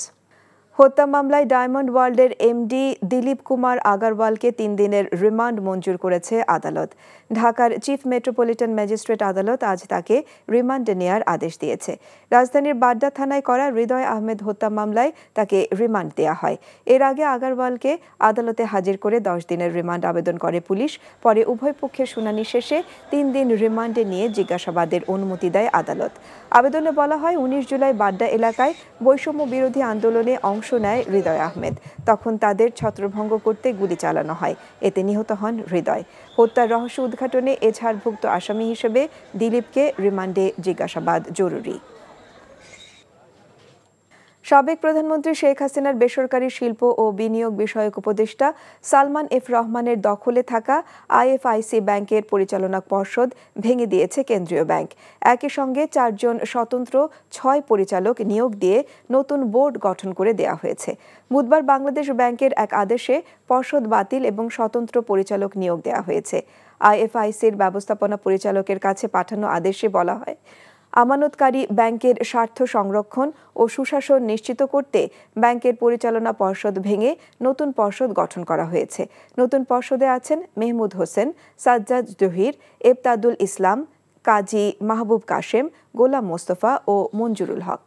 হত্যা মামলায় ডায়মন্ড ওয়ার্ল্ডের এমডি দিলীপ কুমার আগারওয়ালকে ৩ দিনের রিমান্ড মঞ্জুর করেছে আদালত। ঢাকার চিফ মেট্রোপলিটন ম্যাজিস্ট্রেট আদালত আজ তাকে রিমান্ডে নেয়ার আদেশ দিয়েছে। রাজধানীর বাড্ডা থানায় করা হৃদয় আহমেদ হত্যা মামলায় তাকে রিমান্ড দেওয়া হয়। এর আগে আগারওয়ালকে আদালতে হাজির করে 10 দিনের রিমান্ড আবেদন করে পুলিশ। পরে উভয় পক্ষের শুনানি শেষে 3 দিন রিমান্ডে নিয়ে জিজ্ঞাসাবাদের অনুমতি দেয় আদালত। আবেদনে বলা হয়, 19 জুলাই বাড্ডা এলাকায় বৈষম্য বিরোধী আন্দোলনে অংশ নেয় হৃদয় আহমেদ। তখন তাদের ছত্রভঙ্গ করতে গুলি চালানো হয়। এতে নিহত হন হৃদয়। হত্যার রহস্য উদ্ঘাটনে এজাহারভুক্ত আসামি হিসেবে দিলীপকে রিমান্ডে জিজ্ঞাসাবাদ জরুরি। সাবেক প্রধানমন্ত্রী শেখ হাসিনার বেসরকারি শিল্প ও বিনিয়োগ বিষয়ক উপদেষ্টা সালমান এফ রহমানের দখলে থাকা আইএফআইসি ব্যাংকের পরিচালনা পর্ষদ ভেঙে দিয়েছে কেন্দ্রীয় ব্যাংক। একই সঙ্গে 4 জন স্বতন্ত্র 6 পরিচালক নিয়োগ দিয়ে নতুন বোর্ড গঠন করে দেওয়া হয়েছে। বুধবার বাংলাদেশ ব্যাংকের এক আদেশে পর্ষদ বাতিল এবং স্বতন্ত্র পরিচালক নিয়োগ দেওয়া হয়েছে। আইএফআইসির ব্যবস্থাপনা পরিচালকের কাছে পাঠানো আদেশে বলা হয়, আমানতকারী ব্যাংকের স্বার্থ সংরক্ষণ ও সুশাসন নিশ্চিত করতে ব্যাংকের পরিচালনা পর্ষদ ভেঙে নতুন পর্ষদ গঠন করা হয়েছে। নতুন পর্ষদে আছেন মেহমুদ হোসেন, সাজ্জাদ জহির, এবতাদুল ইসলাম, কাজী মাহবুব কাশেম, গোলাম মোস্তফা ও মঞ্জুরুল হক।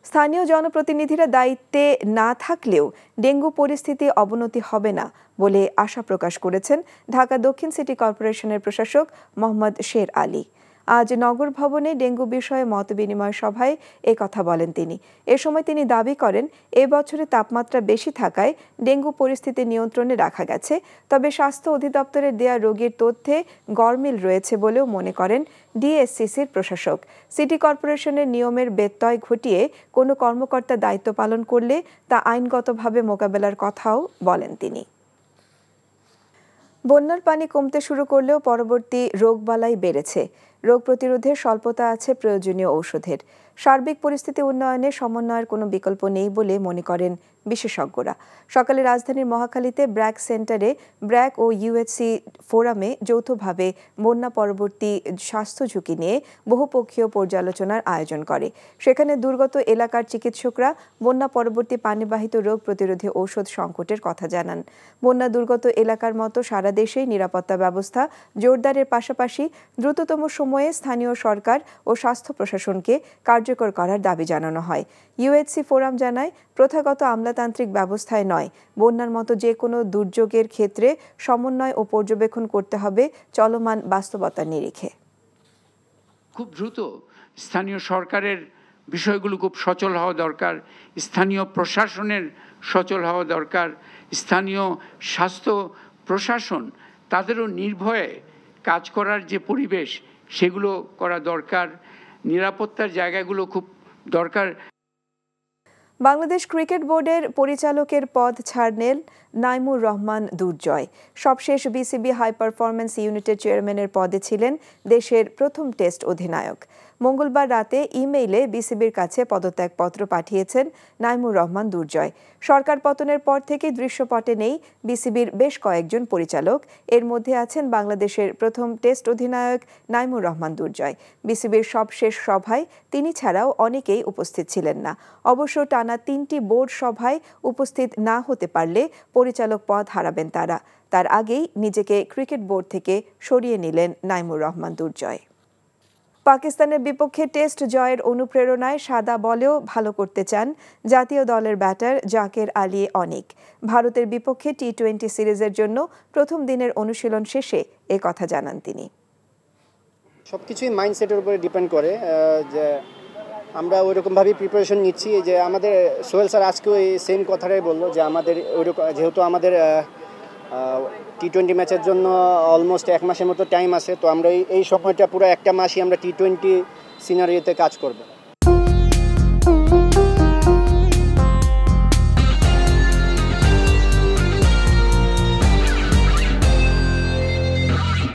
স্থানীয় জনপ্রতিনিধিরা দায়িত্বে না থাকলেও ডেঙ্গু পরিস্থিতি অবনতি হবে না বলে আশা প্রকাশ করেছেন ঢাকা দক্ষিণ সিটি কর্পোরেশনের প্রশাসক মোহাম্মদ শের আলী। আজ নগর ভবনে ডেঙ্গু বিষয়ে মতবিনিময় সভায় কথা বলেন তিনি। এ সময় তিনি দাবি করেন, এ বছরে তাপমাত্রা বেশি থাকায় ডেঙ্গু পরিস্থিতি নিয়ন্ত্রণে রাখা গেছে। তবে স্বাস্থ্য অধিদপ্তরের দেয়া রোগীর তথ্যে গরমিল রয়েছে বলেও মনে করেন ডিএসসিসির প্রশাসক। সিটি কর্পোরেশনের নিয়মের ব্যত্যয় ঘটিয়ে কোনো কর্মকর্তা দায়িত্ব পালন করলে তা আইনগতভাবে মোকাবেলার কথাও বলেন তিনি। বন্যার পানি কমতে শুরু করলেও পরবর্তী রোগবালাই বেড়েছে। রোগ প্রতিরোধে স্বল্পতা আছে প্রয়োজনীয় ঔষধের। সার্বিক পরিস্থিতি উন্নয়নে সমন্বয়ের কোনো বিকল্প নেই বলে মনে করেন বিশেষজ্ঞরা। সকালে রাজধানীর মহাখালীতে ব্র্যাক সেন্টারে ব্র্যাক ও ইউএইচসি ফোরামে যৌথভাবে বন্যা পরবর্তী স্বাস্থ্য ঝুঁকি নিয়ে বহুপক্ষীয় পর্যালোচনার আয়োজন করে। সেখানে দুর্গত এলাকার চিকিৎসকরা বন্যা পরবর্তী পানিবাহিত রোগ প্রতিরোধী ঔষধ সংকটের কথা জানান। বন্যা দুর্গত এলাকার মতো সারা দেশেই নিরাপত্তা ব্যবস্থা জোরদারের পাশাপাশি দ্রুততম সময়ে স্থানীয় সরকার ও স্বাস্থ্য প্রশাসনকে কার্যকর করার দাবি জানানো হয়। ইউএইচসি ফোরাম জানায়, প্রথাগত আমলাতান্ত্রিক ব্যবস্থায় নয়, বন্যার মতো যে কোনো দুর্যোগের ক্ষেত্রে সমন্বয় ও পর্যবেক্ষণ করতে হবে চলমান বাস্তবতার নিরিখে। খুব দ্রুত স্থানীয় সরকারের বিষয়গুলো খুব সচল হওয়া দরকার, স্থানীয় প্রশাসনের সচল হওয়া দরকার, স্থানীয় স্বাস্থ্য প্রশাসন তাদেরও নির্ভয়ে কাজ করার যে পরিবেশ সেগুলো করা দরকার। নিরাপত্তার জায়গাগুলো খুব দরকার। বাংলাদেশ ক্রিকেট বোর্ডের পরিচালকের পদ ছাড়লেন নাইমুর রহমান দুর্জয়। সবশেষ বিসিবি হাই পারফরম্যান্স ইউনিটের চেয়ারম্যানের পদে ছিলেন দেশের প্রথম টেস্ট অধিনায়ক। মঙ্গলবার রাতে ইমেইলে বিসিবির কাছে পদত্যাগপত্র পাঠিয়েছেন নাইমুর রহমান দুর্জয়। সরকার পতনের পর থেকে দৃশ্যপটে নেই বিসিবির বেশ কয়েকজন পরিচালক। এর মধ্যে আছেন বাংলাদেশের প্রথম টেস্ট অধিনায়ক নাইমুর রহমান দুর্জয়। বিসিবির সবশেষ সভায় তিনি ছাড়াও অনেকেই উপস্থিত ছিলেন না। অবশ্য টানা 3টি বোর্ড সভায় উপস্থিত না হতে পারলে পরিচালক পদ হারাবেন তারা। তার আগেই নিজেকে ক্রিকেট বোর্ড থেকে সরিয়ে নিলেন নাইমুর রহমান দুর্জয়। পাকিস্তানের বিপক্ষে টেস্ট জয়ের অনুপ্রেরণায় সাদা বলেও ভালো করতে চান জাতীয় দলের ব্যাটার জাকের আলী অনিক। ভারতের বিপক্ষে টি-20 সিরিজের জন্য প্রথম দিনের অনুশীলন শেষে এ কথা জানান তিনি। সবকিছুই মাইন্ডসেটের উপরে ডিপেন্ড করে, যে আমরা ওইরকমভাবেই প্রিপারেশন নিচ্ছি। যে আমাদের সোহেল স্যার আজকেও এই সেম কথাটাই বললো যে আমাদের ওইরকম, যেহেতু আমাদের টি-20 ম্যাচের জন্য অলমোস্ট 1 মাসের মতো টাইম আছে, তো আমরা এই সময়টা পুরো একটা মাসই আমরা টি-20 সিনারিওতে কাজ করব।